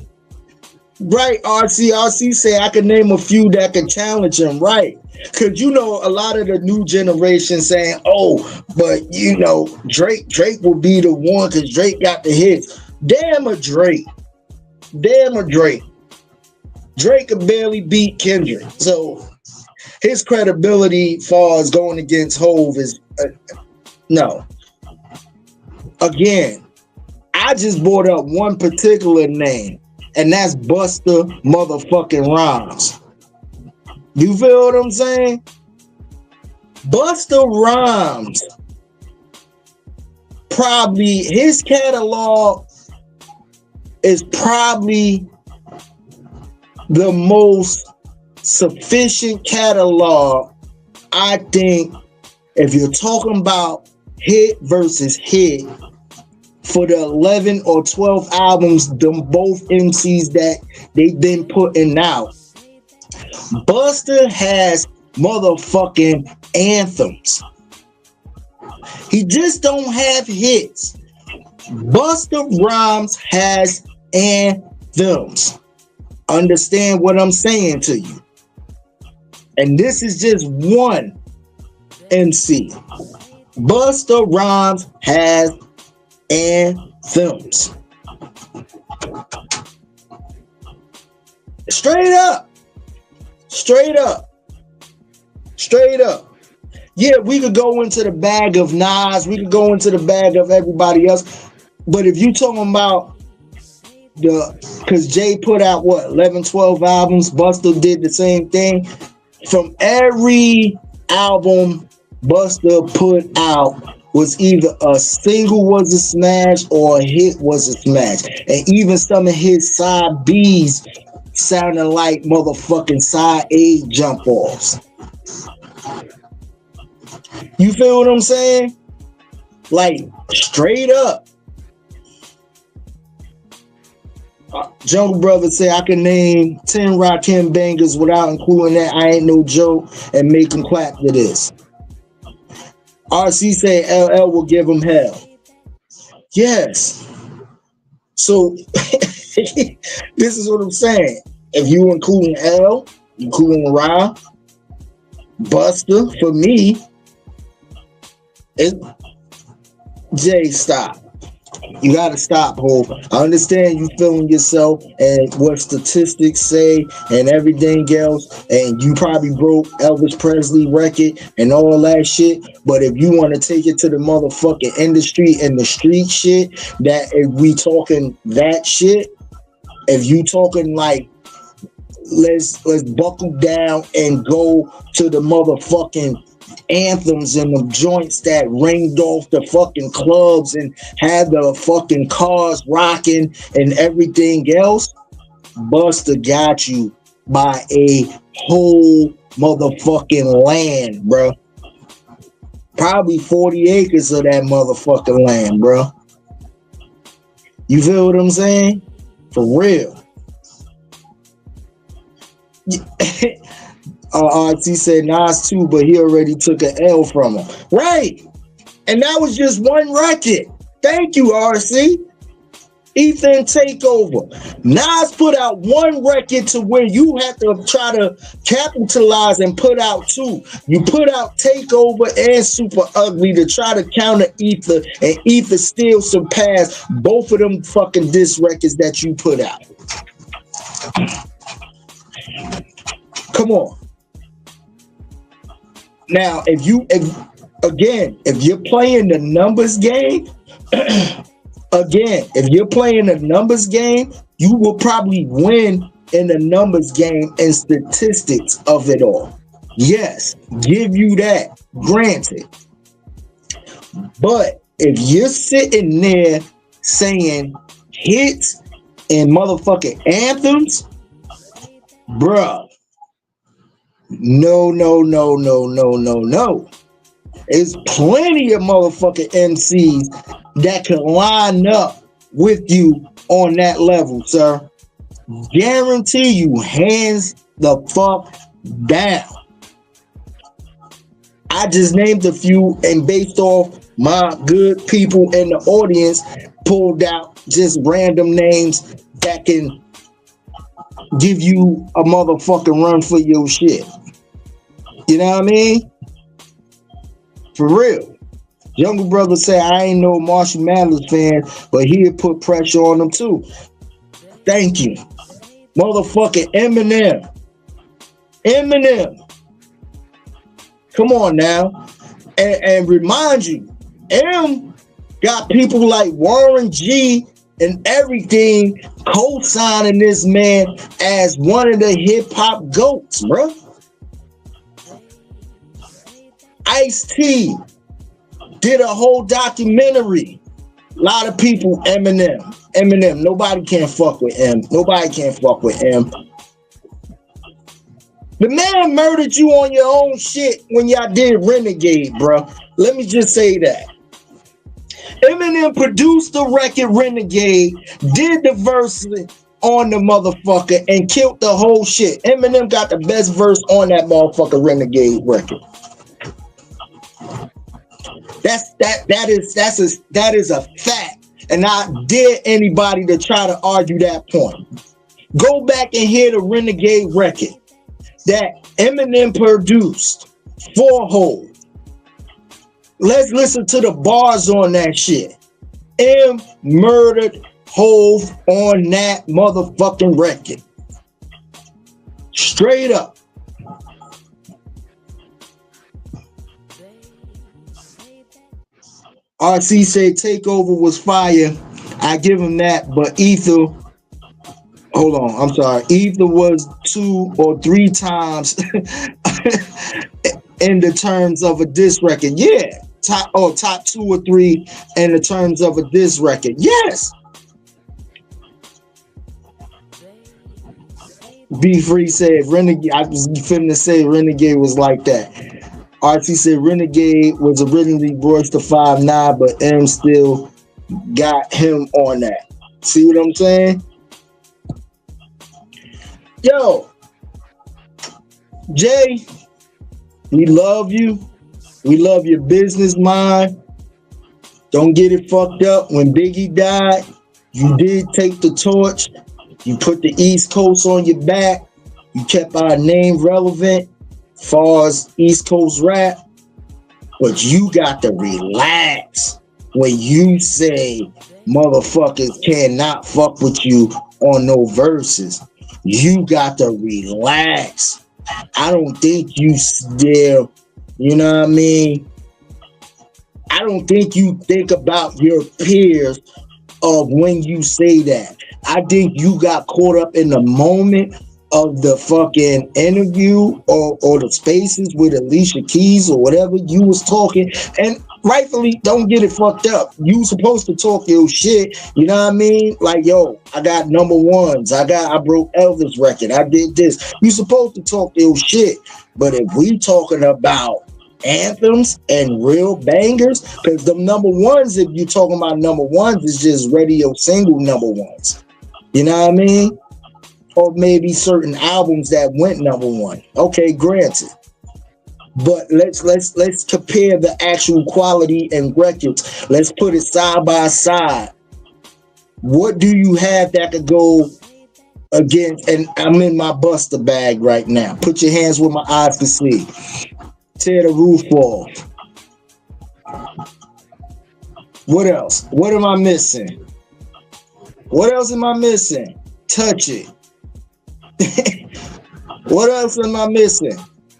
Right, RC say I can name a few that can challenge him, right? Because you know a lot of the new generation saying, oh, but you know, Drake will be the one because Drake got the hits. Damn a Drake. Drake could barely beat Kendrick. So his credibility far as going against Hov is no. Again, I just brought up one particular name, and that's Busta motherfucking Rhymes. You feel what I'm saying? Busta Rhymes, probably his catalog is probably the most sufficient catalog, I think, if you're talking about hit versus hit for the 11 or 12 albums, them both MCs that they've been putting out. Busta has motherfucking anthems. He just don't have hits. Busta Rhymes has anthems. Understand what I'm saying to you? And this is just one MC. Busta Rhymes has anthems. Straight up. Yeah, we could go into the bag of Nas, we could go into the bag of everybody else, but if you talking about because Jay put out 11, 12 albums, Busta did the same thing. From every album Busta put out was either a single was a smash or a hit was a smash. And even some of his side B's sounding like motherfucking side A jump offs. You feel what I'm saying? Like, straight up. Jungle Brother say I can name 10 Rakim bangers without including that I Ain't No Joke and make them clap to this. RC say LL will give him hell. Yes. So this is what I'm saying. If you including L, including Ra, Buster, for me, it Jay, stop. You gotta stop, Hope. I understand you feeling yourself and what statistics say and everything else, and you probably broke Elvis Presley record and all that shit. But if you want to take it to the motherfucking industry and the street shit, that if we talking that shit, if you talking like let's buckle down and go to the motherfucking anthems and the joints that ringed off the fucking clubs and had the fucking cars rocking and everything else, Buster got you by a whole motherfucking land, bro. Probably 40 acres of that motherfucking land, bro. You feel what I'm saying? For real. RT said Nas too, but he already took an L from him. Right. And that was just one record. Thank you, RC. Ethan Takeover. Nas put out one record to where you have to try to capitalize and put out two. You put out Takeover and Super Ugly to try to counter Ether, and Ether still surpassed both of them fucking diss records that you put out. Come on. Now, if you're playing the numbers game, you will probably win in the numbers game and statistics of it all. Yes, give you that, granted. But if you're sitting there saying hits and motherfucking anthems, bruh, no. There's plenty of motherfucking MCs that can line up with you on that level, sir. Guarantee you, hands the fuck down. I just named a few, and based off my good people in the audience, pulled out just random names that can give you a motherfucking run for your shit. You know what I mean? For real. Younger brother said, I ain't no Marshall Mathers fan, but he'd put pressure on them too. Thank you. Motherfucking Eminem. Come on now. And remind you, M got people like Warren G and everything co-signing this man as one of the hip-hop goats, bro. Ice-T did a whole documentary. A lot of people, Eminem. Nobody can fuck with M. The man murdered you on your own shit when y'all did Renegade, bro. Let me just say that. Eminem produced the record Renegade, did the verse on the motherfucker, and killed the whole shit. Eminem got the best verse on that motherfucker Renegade record. That is a fact, and I dare anybody to try to argue that point. Go back and hear the Renegade record that Eminem produced for Hov. Let's listen to the bars on that shit. M murdered Hov on that motherfucking record. Straight up. RC said Takeover was fire. I give him that, but Ether, hold on, I'm sorry. Ether was 2 or 3 times in the terms of a diss record. Yeah. Top 2 or 3 in the terms of a diss record. Yes. Be Free said Renegade. I was finna say Renegade was like that. RT said Renegade was originally Royce the 5'9", but M still got him on that. See what I'm saying? Yo, Jay, we love you. We love your business mind. Don't get it fucked up. When Biggie died, you did take the torch. You put the East Coast on your back. You kept our name relevant as far as East Coast rap. But you got to relax when you say motherfuckers cannot fuck with you on no verses. You got to relax. I don't think you still, you know what I mean? I don't think you think about your peers of when you say that. I think you got caught up in the moment of the fucking interview or the spaces with Alicia Keys or whatever you was talking, and rightfully don't get it fucked up. You supposed to talk your shit, you know what I mean? Like, yo, I got number ones, I broke Elvis record, I did this. You supposed to talk your shit. But if we talking about anthems and real bangers, because the number ones, if you're talking about number ones, is just radio single number ones. You know what I mean? Or maybe certain albums that went number one. Okay, granted. But let's compare the actual quality and records. Let's put it side by side. What do you have that could go against? And I'm in my Buster bag right now. Put your hands where my eyes can see. Tear the roof off. What else? What am I missing? What else am I missing? Touch it. What else am I missing?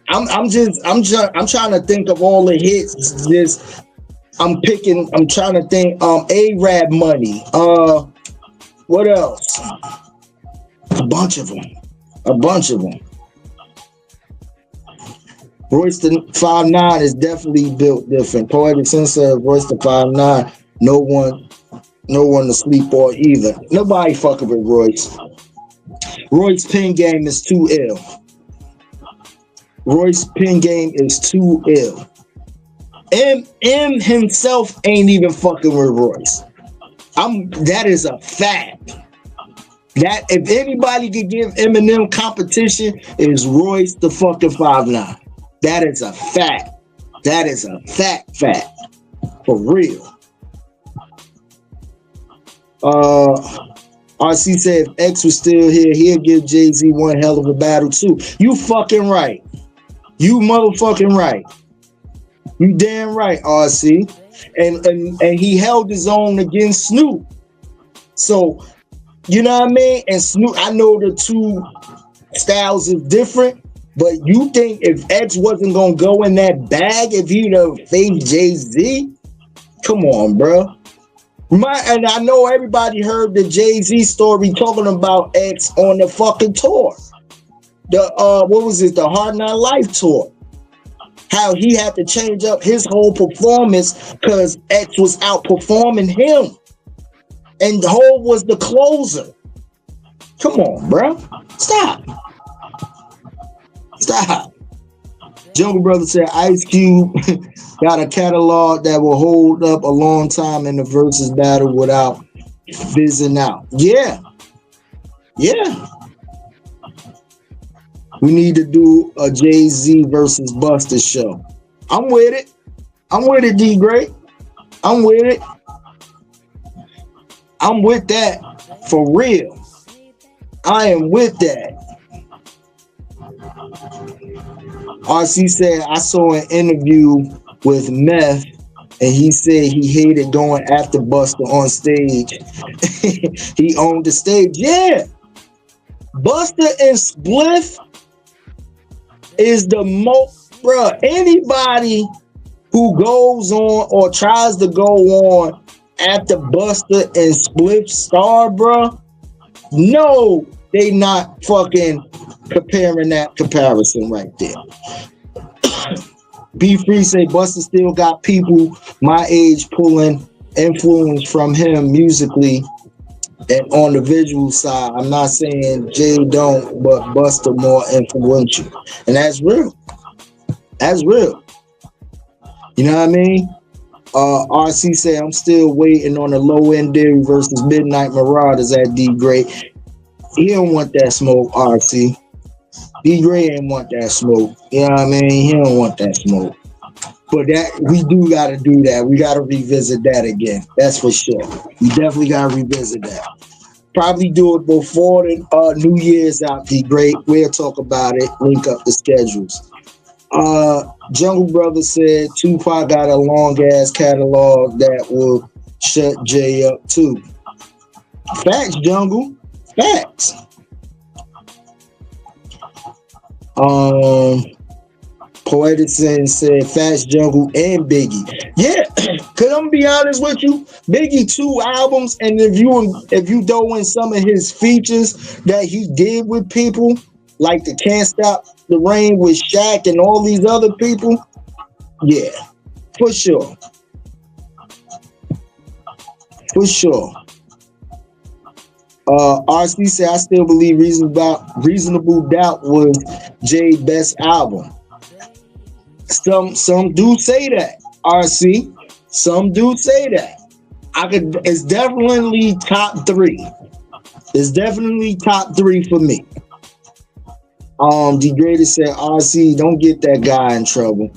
I'm trying to think of all the hits. I'm trying to think. A-Rab Money. What else? A bunch of them. Royce the 5'9" is definitely built different. Poetic Sensor, Royce the 5'9", no one to sleep on either. Nobody fucking with Royce. Royce pen game is too ill. Royce pen game is too ill. M himself ain't even fucking with Royce. That is a fact. That if anybody could give Eminem competition, is Royce the fucking 5'9". That is a fact. That is a fact. For real. RC said if X was still here, he'll give Jay-Z one hell of a battle too. You fucking right. You motherfucking right. You damn right, RC. And he held his own against Snoop. So, you know what I mean? And Snoop, I know the two styles is different, but you think if X wasn't gonna go in that bag if he'd have faced Jay-Z? Come on, bro. And I know everybody heard the Jay-Z story talking about X on the fucking tour. The what was it? The Hard Knock Life tour. How he had to change up his whole performance because X was outperforming him, and Hov was the closer. Come on, bro. Stop. Jungle Brother said Ice Cube got a catalog that will hold up a long time in the versus battle without fizzing out. Yeah. We need to do a Jay-Z versus Buster show. I'm with it, D Great. I'm with it. I'm with that for real. I am with that. RC said, I saw an interview with Meth and he said he hated going after Buster on stage. He owned the stage. Yeah. Buster and Spliff is the most, bruh. Anybody who goes on or tries to go on after Buster and Spliff Star, bruh, no, they not fucking comparing that comparison right there. Be Free say Buster still got people my age pulling influence from him musically and on the visual side. I'm not saying Jay don't, but Buster more influential. And that's real. That's real. You know what I mean? RC said, I'm still waiting on the low end Dairy versus Midnight Marauders at D Great. He don't want that smoke, RC. D Gray ain't want that smoke. You know what I mean? He don't want that smoke. But that we do gotta do that. We gotta revisit that again. That's for sure. We definitely gotta revisit that. Probably do it before the New Year's out, D Great. We'll talk about it, link up the schedules. Jungle Brother said Tupac got a long ass catalog that will shut Jay up too. Facts, Jungle. Facts. Poetison said Fast Jungle and Biggie. Yeah, cause I'm gonna be honest with you, Biggie 2 albums, and if you throw in some of his features that he did with people, like the Can't Stop the Rain with Shaq and all these other people, yeah, for sure. For sure. RC said I still believe Reasonable Doubt was Jay's best album. Some do say that, RC. Some do say that. It's definitely top 3. It's definitely top 3 for me. Degraded said, RC, don't get that guy in trouble.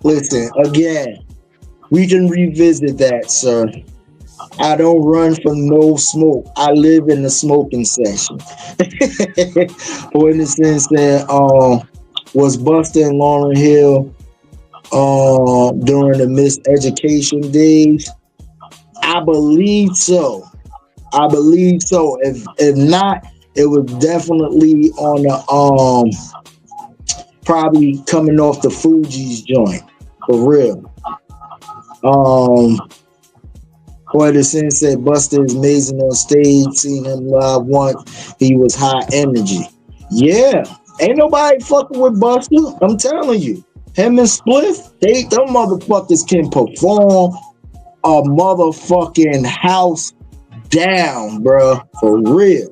Listen, again, we can revisit that, sir. I don't run from no smoke. I live in the smoking section. For instance, that was Buster and Lauryn Hill during the miseducation days. I believe so. If not, it was definitely on the probably coming off the Fuji's joint, for real. Boy, the Sin said Buster is amazing on stage. Seen him live once. He was high energy. Yeah. Ain't nobody fucking with Buster. I'm telling you. Him and Spliff, them motherfuckers can perform a motherfucking house down, bro. For real.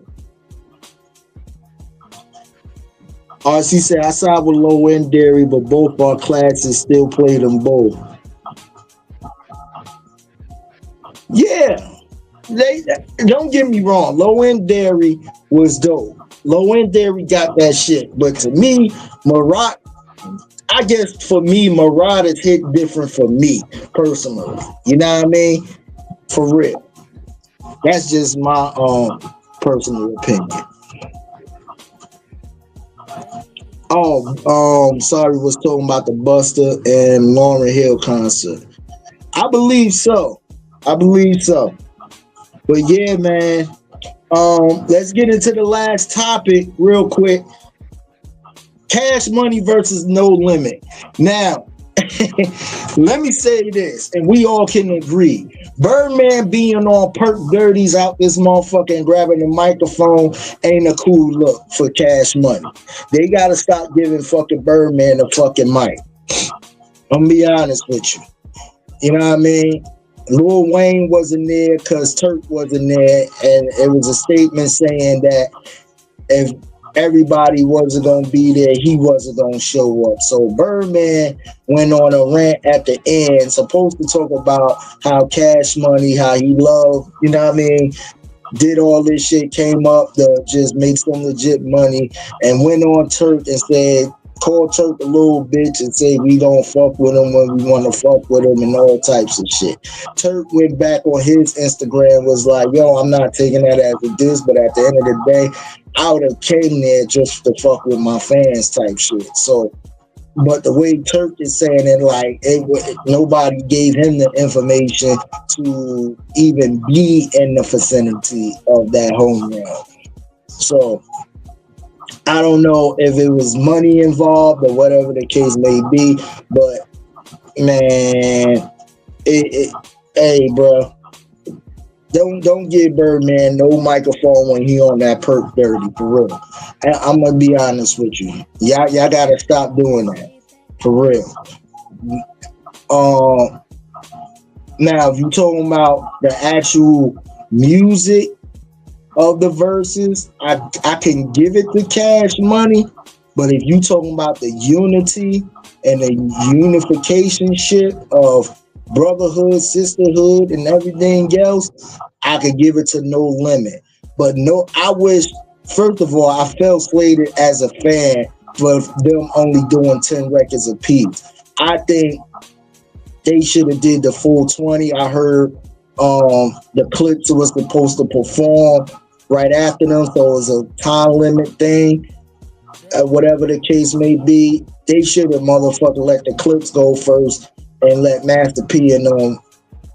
RC said, I side with low end dairy, but both our classes still play them both. Yeah, don't get me wrong. Low end dairy was dope. Low end dairy got that shit. But to me, I guess for me, Marauders hit different for me personally. You know what I mean? For real. That's just my personal opinion. Sorry, was talking about the Buster and Lauryn Hill concert. I believe so. But yeah, man. Let's get into the last topic real quick. Cash Money versus No Limit. Now, let me say this, and we all can agree. Birdman being on perk dirties out this motherfucker and grabbing the microphone ain't a cool look for Cash Money. They gotta stop giving fucking Birdman a fucking mic. I'm gonna be honest with you. You know what I mean? Lil Wayne wasn't there because Turk wasn't there, and it was a statement saying that if everybody wasn't going to be there, he wasn't going to show up. So Birdman went on a rant at the end, supposed to talk about how Cash Money, how he loved, you know what I mean, did all this shit, came up to just make some legit money, and went on Turk and said, called Turk a little bitch and said we don't fuck with him when we want to fuck with him and all types of shit. Turk went back on his Instagram, was like, yo, I'm not taking that as a diss, but at the end of the day, I would have came there just to fuck with my fans type shit. So, but the way Turk is saying it, like, nobody gave him the information to even be in the vicinity of that home run. So, I don't know if it was money involved or whatever the case may be, but man, hey, bro, don't give Birdman no microphone when he on that perk dirty, for real. I'm gonna be honest with you, y'all gotta stop doing that, for real. Now, if you talking about the actual music of the verses, I can give it to Cash Money, but if you talking about the unity and the unification shit of brotherhood, sisterhood, and everything else, I could give it to No Limit. But no, I wish, first of all, I felt slated as a fan for them only doing 10 records apiece. I think they should have did the full 20. I heard the Clips was supposed to perform right after them, so it was a time limit thing. Whatever the case may be, they should have motherfucker let the Clips go first and let Master P and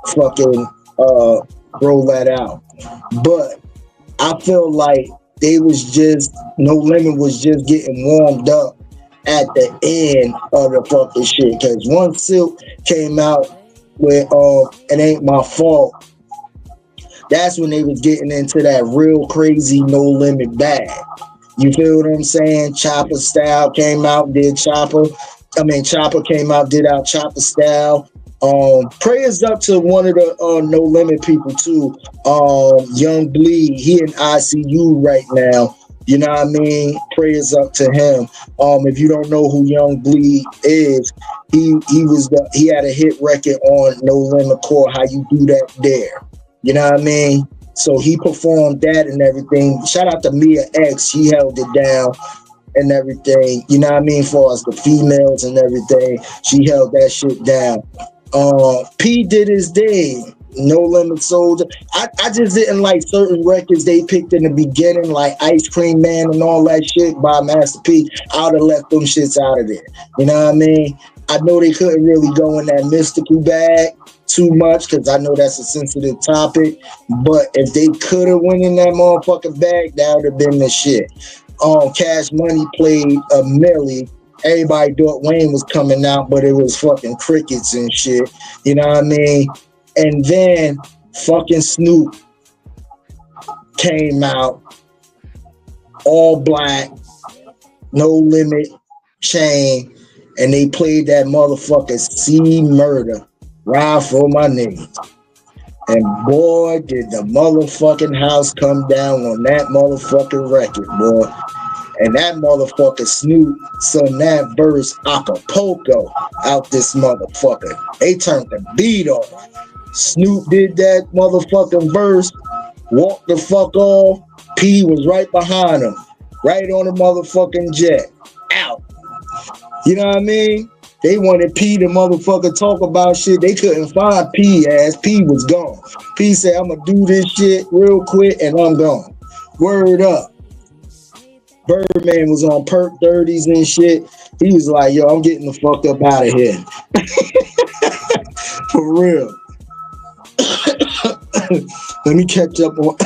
fucking roll that out. But I feel like they was just, No Limit was just getting warmed up at the end of the fucking shit. Cause once Silk came out with It Ain't My Fault, that's when they was getting into that real crazy No Limit bag. You feel what I'm saying? Chopper Style came out, did Chopper. Chopper came out, did out Chopper Style. Prayers up to one of the No Limit people too. Young Bleed, he in ICU right now. You know what I mean? Prayers up to him. If you don't know who Young Bleed is, he had a hit record on No Limit Core, How You Do That There. You know what I mean? So he performed that and everything. Shout out to Mia X, she held it down and everything. You know what I mean? For us, the females and everything, she held that shit down. P did his thing. No Limit Soldier. I just didn't like certain records they picked in the beginning, like Ice Cream Man and all that shit by Master P. I would have left them shits out of there. You know what I mean? I know they couldn't really go in that mystical bag too much because I know that's a sensitive topic. But if they could have went in that motherfucking bag, that would have been the shit. Cash Money played a Millie. Everybody thought Wayne was coming out, but it was fucking crickets and shit. You know what I mean? And then fucking Snoop came out, all black, No Limit chain, and they played that motherfucker C Murder, Ride for My Niggas. And boy, did the motherfucking house come down on that motherfucking record, boy. And that motherfucker Snoop sung that verse Acapulco out this motherfucker. They turned the beat off. Snoop did that motherfucking verse, walked the fuck off. P was right behind him, right on the motherfucking jet, out. You know what I mean? They wanted P to motherfucker talk about shit. They couldn't find P as P was gone. P said, I'm gonna do this shit real quick and I'm gone. Word up. Birdman was on perk 30s and shit. He was like, yo, I'm getting the fuck up out of here. For real. Let me catch up on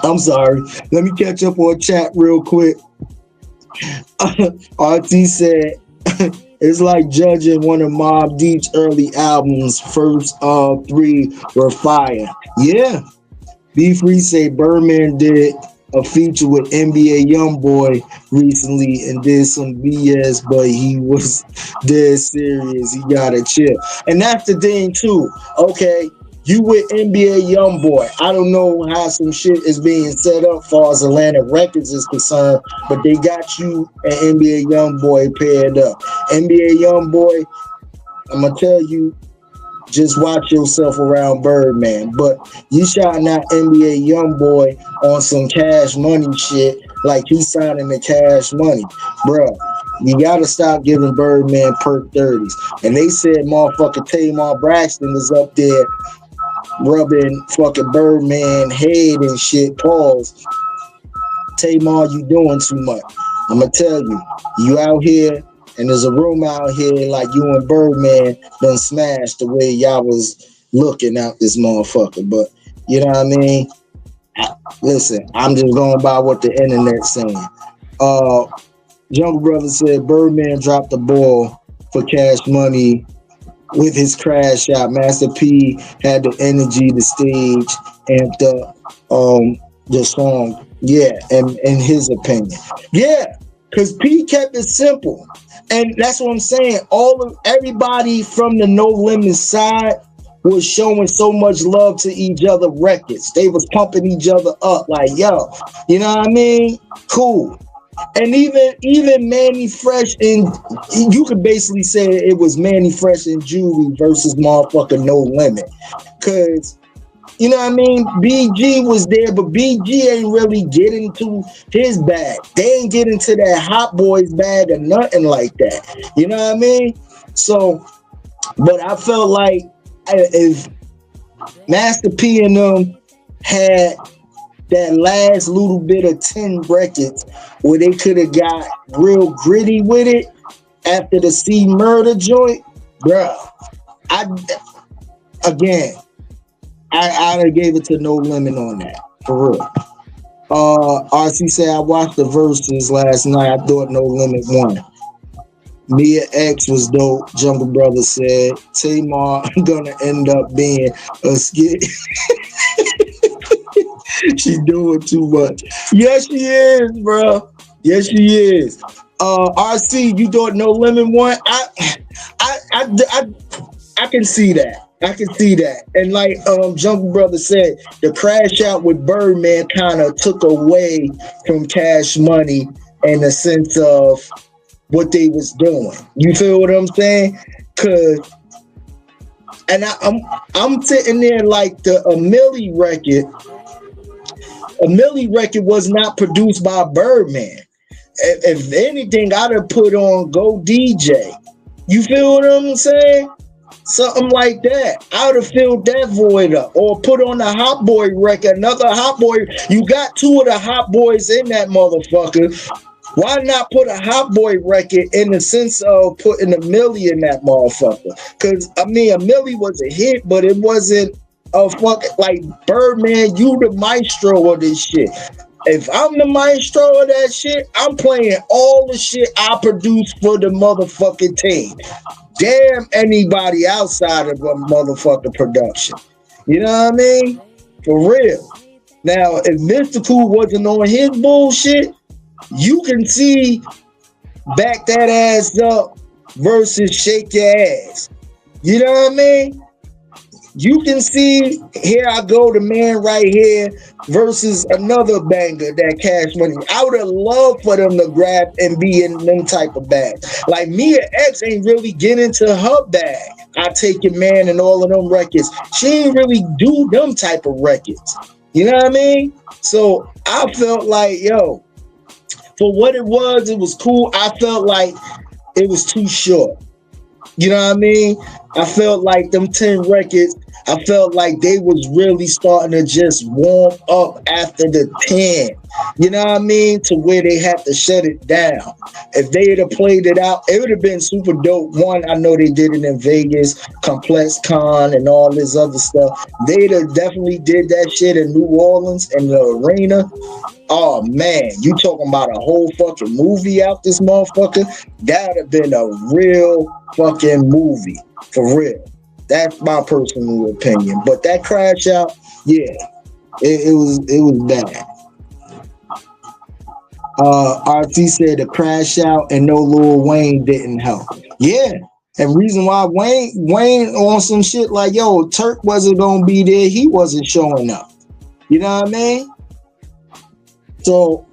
I'm sorry. Let me catch up on chat real quick. RT said it's like judging one of Mobb Deep's early albums. First 3 were fire. Yeah. B Free say Birdman did a feature with NBA Youngboy recently and did some BS, but he was dead serious. He gotta chill. And that's the thing too. Okay, you with NBA Youngboy. I don't know how some shit is being set up far as Atlantic Records is concerned, but they got you and NBA Youngboy paired up. NBA Youngboy, I'm gonna tell you, just watch yourself around Birdman. But you shouting out NBA Youngboy on some Cash Money shit like he's signing the Cash Money. Bruh, you gotta stop giving Birdman perk 30s. And they said motherfucker Tamar Braxton was up there rubbing fucking Birdman head and shit. Pause. Tamar, you doing too much. I'm gonna tell you, you out here and there's a room out here like you and Birdman done smashed the way y'all was looking out this motherfucker. But you know what I mean? Listen, I'm just going by what the internet's saying. Jungle Brother said Birdman dropped the ball for Cash Money with his crash out. Master P had the energy, the stage, and the song. Yeah, and in his opinion. Yeah, because P kept it simple. And that's what I'm saying. Everybody from the No Limit side was showing so much love to each other records. They was pumping each other up like, yo, you know what I mean? Cool. And even Manny Fresh and you could basically say it was Manny Fresh and Juvie versus motherfucker No Limit. Cause you know what I mean? BG was there, but BG ain't really get into his bag. They ain't get into that Hot Boys bag or nothing like that. You know what I mean? So, but I felt like if Master P and them had that last little bit of 10 records where they could have got real gritty with it after the C Murder joint, bro. I'd have gave it to No Limit on that, for real. RC said I watched the verses last night. I thought No Limit won. Mia X was dope. Jungle Brother said Tamar gonna end up being a skit. She's doing too much. Yes, she is, bro. Yes, she is. RC, you thought No Limit won? I can see that. I can see that. And like Jungle Brother said, the crash out with Birdman kind of took away from Cash Money in the sense of what they was doing. You feel what I'm saying? I'm sitting there like the Millie record. A Millie record was not produced by Birdman. If anything, I'd have put on Go DJ. You feel what I'm saying? Something like that. I would have filled that void up. Or put on the Hot Boy record, another Hot Boy. You got two of the Hot Boys in that motherfucker. Why not put a Hot Boy record in the sense of putting a Millie in that motherfucker? Because, I mean, a Millie was a hit, but it wasn't a fucking, like, Birdman, you the maestro of this shit. If I'm the maestro of that shit, I'm playing all the shit I produce for the motherfucking team. Damn anybody outside of a motherfucking production. You know what I mean? For real. Now, if Mystical wasn't on his bullshit, you can see Back That Ass Up versus Shake Your Ass. You know what I mean? You can see Here I Go, the Man Right Here versus another banger, that Cash Money. I would have loved for them to grab and be in them type of bags. Like Mia X ain't really get into her bag. I Take Your Man and all of them records. She ain't really do them type of records. You know what I mean? So I felt like, yo, for what it was cool. I felt like it was too short. You know what I mean? I felt like them 10 records, I felt like they was really starting to just warm up after the 10. You know what I mean? To where they had to shut it down. If they had played it out, it would have been super dope. One, I know they did it in Vegas, Complex Con and all this other stuff. They'd have definitely did that shit in New Orleans in the arena. Oh man, you talking about a whole fucking movie out this motherfucker? That would have been a real fucking movie. For real. That's my personal opinion. But that crash out, yeah, it was bad. RT said the crash out and no Lil Wayne didn't help. Yeah. And reason why Wayne on some shit like, yo, Turk wasn't gonna be there, he wasn't showing up. You know what I mean? So,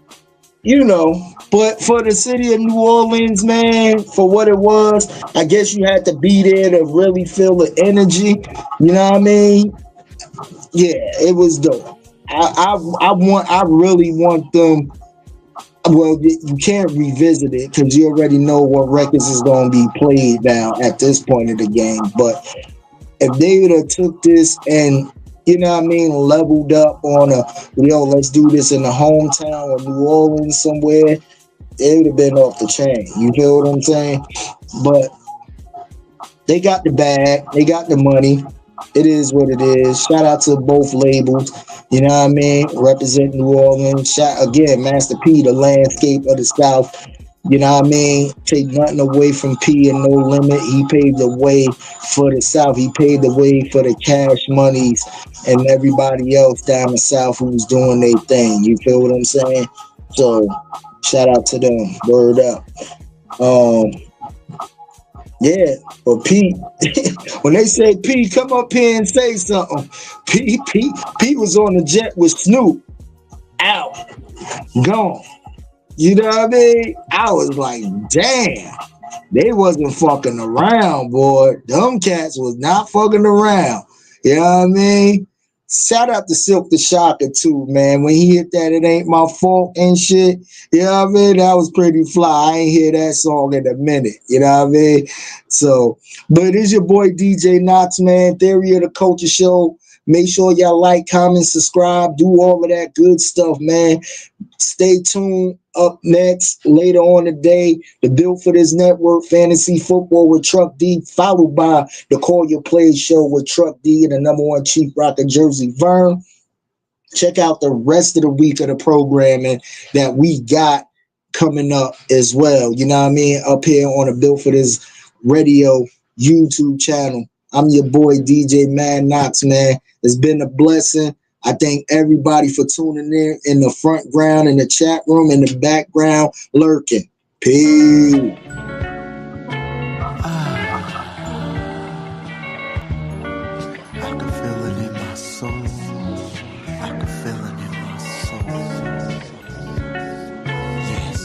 you know, but for the city of New Orleans, man, for what it was, I guess you had to be there to really feel the energy. You know what I mean? Yeah, it was dope. I really want them. Well, you can't revisit it because you already know what records is going to be played now at this point of the game. But if they would have took this and, you know what I mean, leveled up on let's do this in the hometown of New Orleans somewhere, it would have been off the chain. You feel what I'm saying? But they got the bag. They got the money. It is what it is. Shout out to both labels. You know what I mean? Represent New Orleans. Shout again, Master P, the landscape of the South. You know what I mean? Take nothing away from P and No Limit. He paved the way for the South. He paved the way for the Cash Monies and everybody else down the South who was doing their thing. You feel what I'm saying? So shout out to them. Word up. Yeah, but Pete, when they said Pete, come up here and say something. Pete was on the jet with Snoop. Out. Gone. You know what I mean? I was like, damn, they wasn't fucking around, boy. Them cats was not fucking around. You know what I mean? Shout out to Silk the Shocker too, man. When he hit that, it ain't my fault and shit. You know what I mean? That was pretty fly. I ain't hear that song in a minute. You know what I mean? So, but it's your boy DJ Knox, man. Theory of the Culture Show. Make sure y'all like, comment, subscribe, do all of that good stuff, man. Stay tuned. Up next, later on today, the Built for This Network Fantasy Football with Truck D, followed by the Call Your Plays Show with Truck D and the number one Chief Rocker Jersey Vern. Check out the rest of the week of the programming that we got coming up as well. You know what I mean? Up here on the Built for This Radio YouTube channel. I'm your boy DJ Mad Knox, man. It's been a blessing. I thank everybody for tuning in the front ground, in the chat room, in the background, lurking. Peace. I can feel it in my soul. I can feel it in my soul. Yes,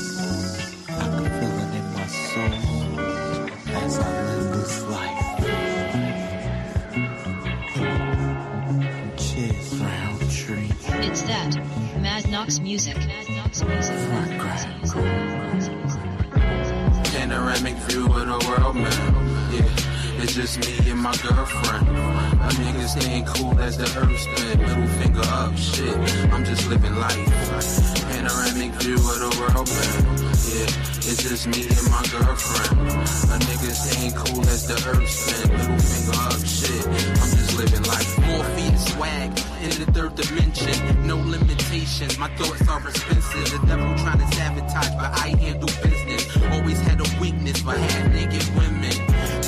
I can feel it in my soul as I live this life. Cheers, round tree. It's that Mad Knox music. Mad Knox music. Panoramic view of the world, man. Yeah, it's just me and my girlfriend. My niggas ain't cool as the earth spin. Middle finger up, shit. I'm just living life. Panoramic view of the world, man. Yeah, it's just me and my girlfriend. My niggas ain't cool as the earth spin. Middle finger up, shit. I'm just living life. More feet swag in the third dimension. No limitations. My thoughts are expensive. The devil trying to sabotage, but I handle business. Always had a weakness for half-naked women.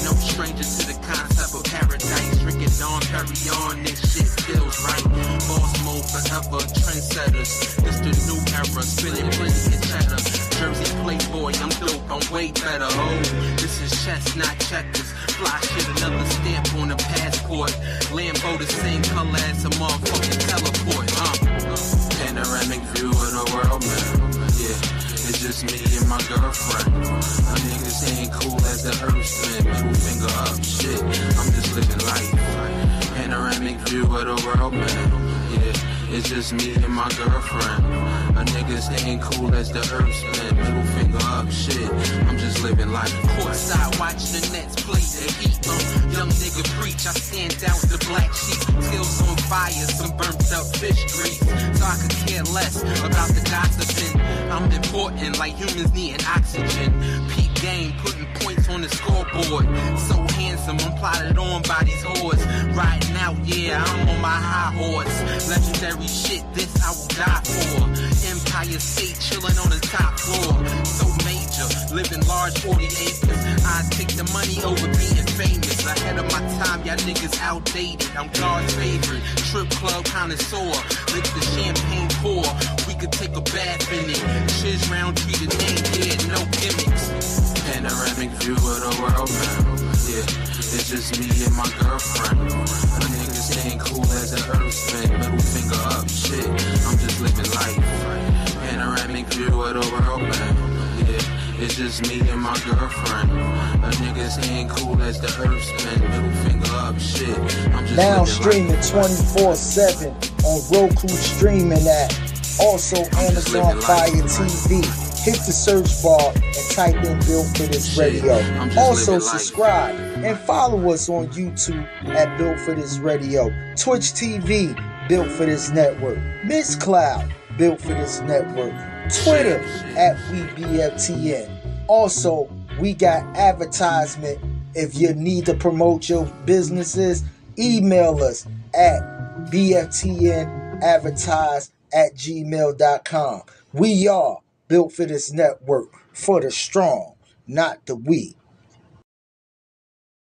No stranger to the concept of paradise. Drinking Dawn Perignon, this shit feels right. Boss mode forever, trendsetters. This the new era, spinning plenty of cheddar. Jersey playboy, I'm dope, I'm way better. Oh, this is chess, not checkers. Fly shit, another stamp on the passport. Lambo the same color as a motherfucking teleport. Panoramic view of the world, man. Yeah, it's just me and my girlfriend. My niggas ain't cool as the earth spin. Middle finger up, shit. I'm just living life. Panoramic view of the world, man. Yeah, it's just me and my girlfriend. My niggas ain't cool as the earth spin. Middle finger up, shit. I'm just living life. Courtside, watch the Nets play the Heat. Young nigga preach, I stand out the black sheep. Skills on fire, some burnt up fish grease. So I could care less about the gossiping. I'm important, like humans needing oxygen. Peak game, putting points on the scoreboard. So handsome, I'm plotted on by these whores. Riding out, yeah, I'm on my high horse. Legendary shit, this I will die for. Empire State, chilling on the top floor. So major, living large, 40 acres. I take the money over being famous. Ahead of my time, y'all niggas outdated. I'm God's favorite, strip club connoisseur. Lick the champagne pour, we could take a bath in it. Shiz round tree the name, yeah, no gimmicks. Panoramic view of the world, man. Yeah, it's just me and my girlfriend. My niggas ain't cool as the earth spin. Middle finger up, shit. I'm just living life. Panoramic view of the world, man. Yeah, it's just me and my girlfriend. My niggas ain't cool as the earth spin. Middle finger up, shit. I'm just Now living streaming life. 24/7 on Roku streaming app. Also Amazon Fire TV. Hit the search bar and type in Built for This Radio. Also subscribe and follow us on YouTube at Built for This Radio. Twitch TV, Built for This Network. Miss Cloud, Built for This Network. Twitter at WeBFTN. Also, we got advertisement. If you need to promote your businesses, email us at bftnadvertise@gmail.com. We are Built for This Network, for the strong, not the weak.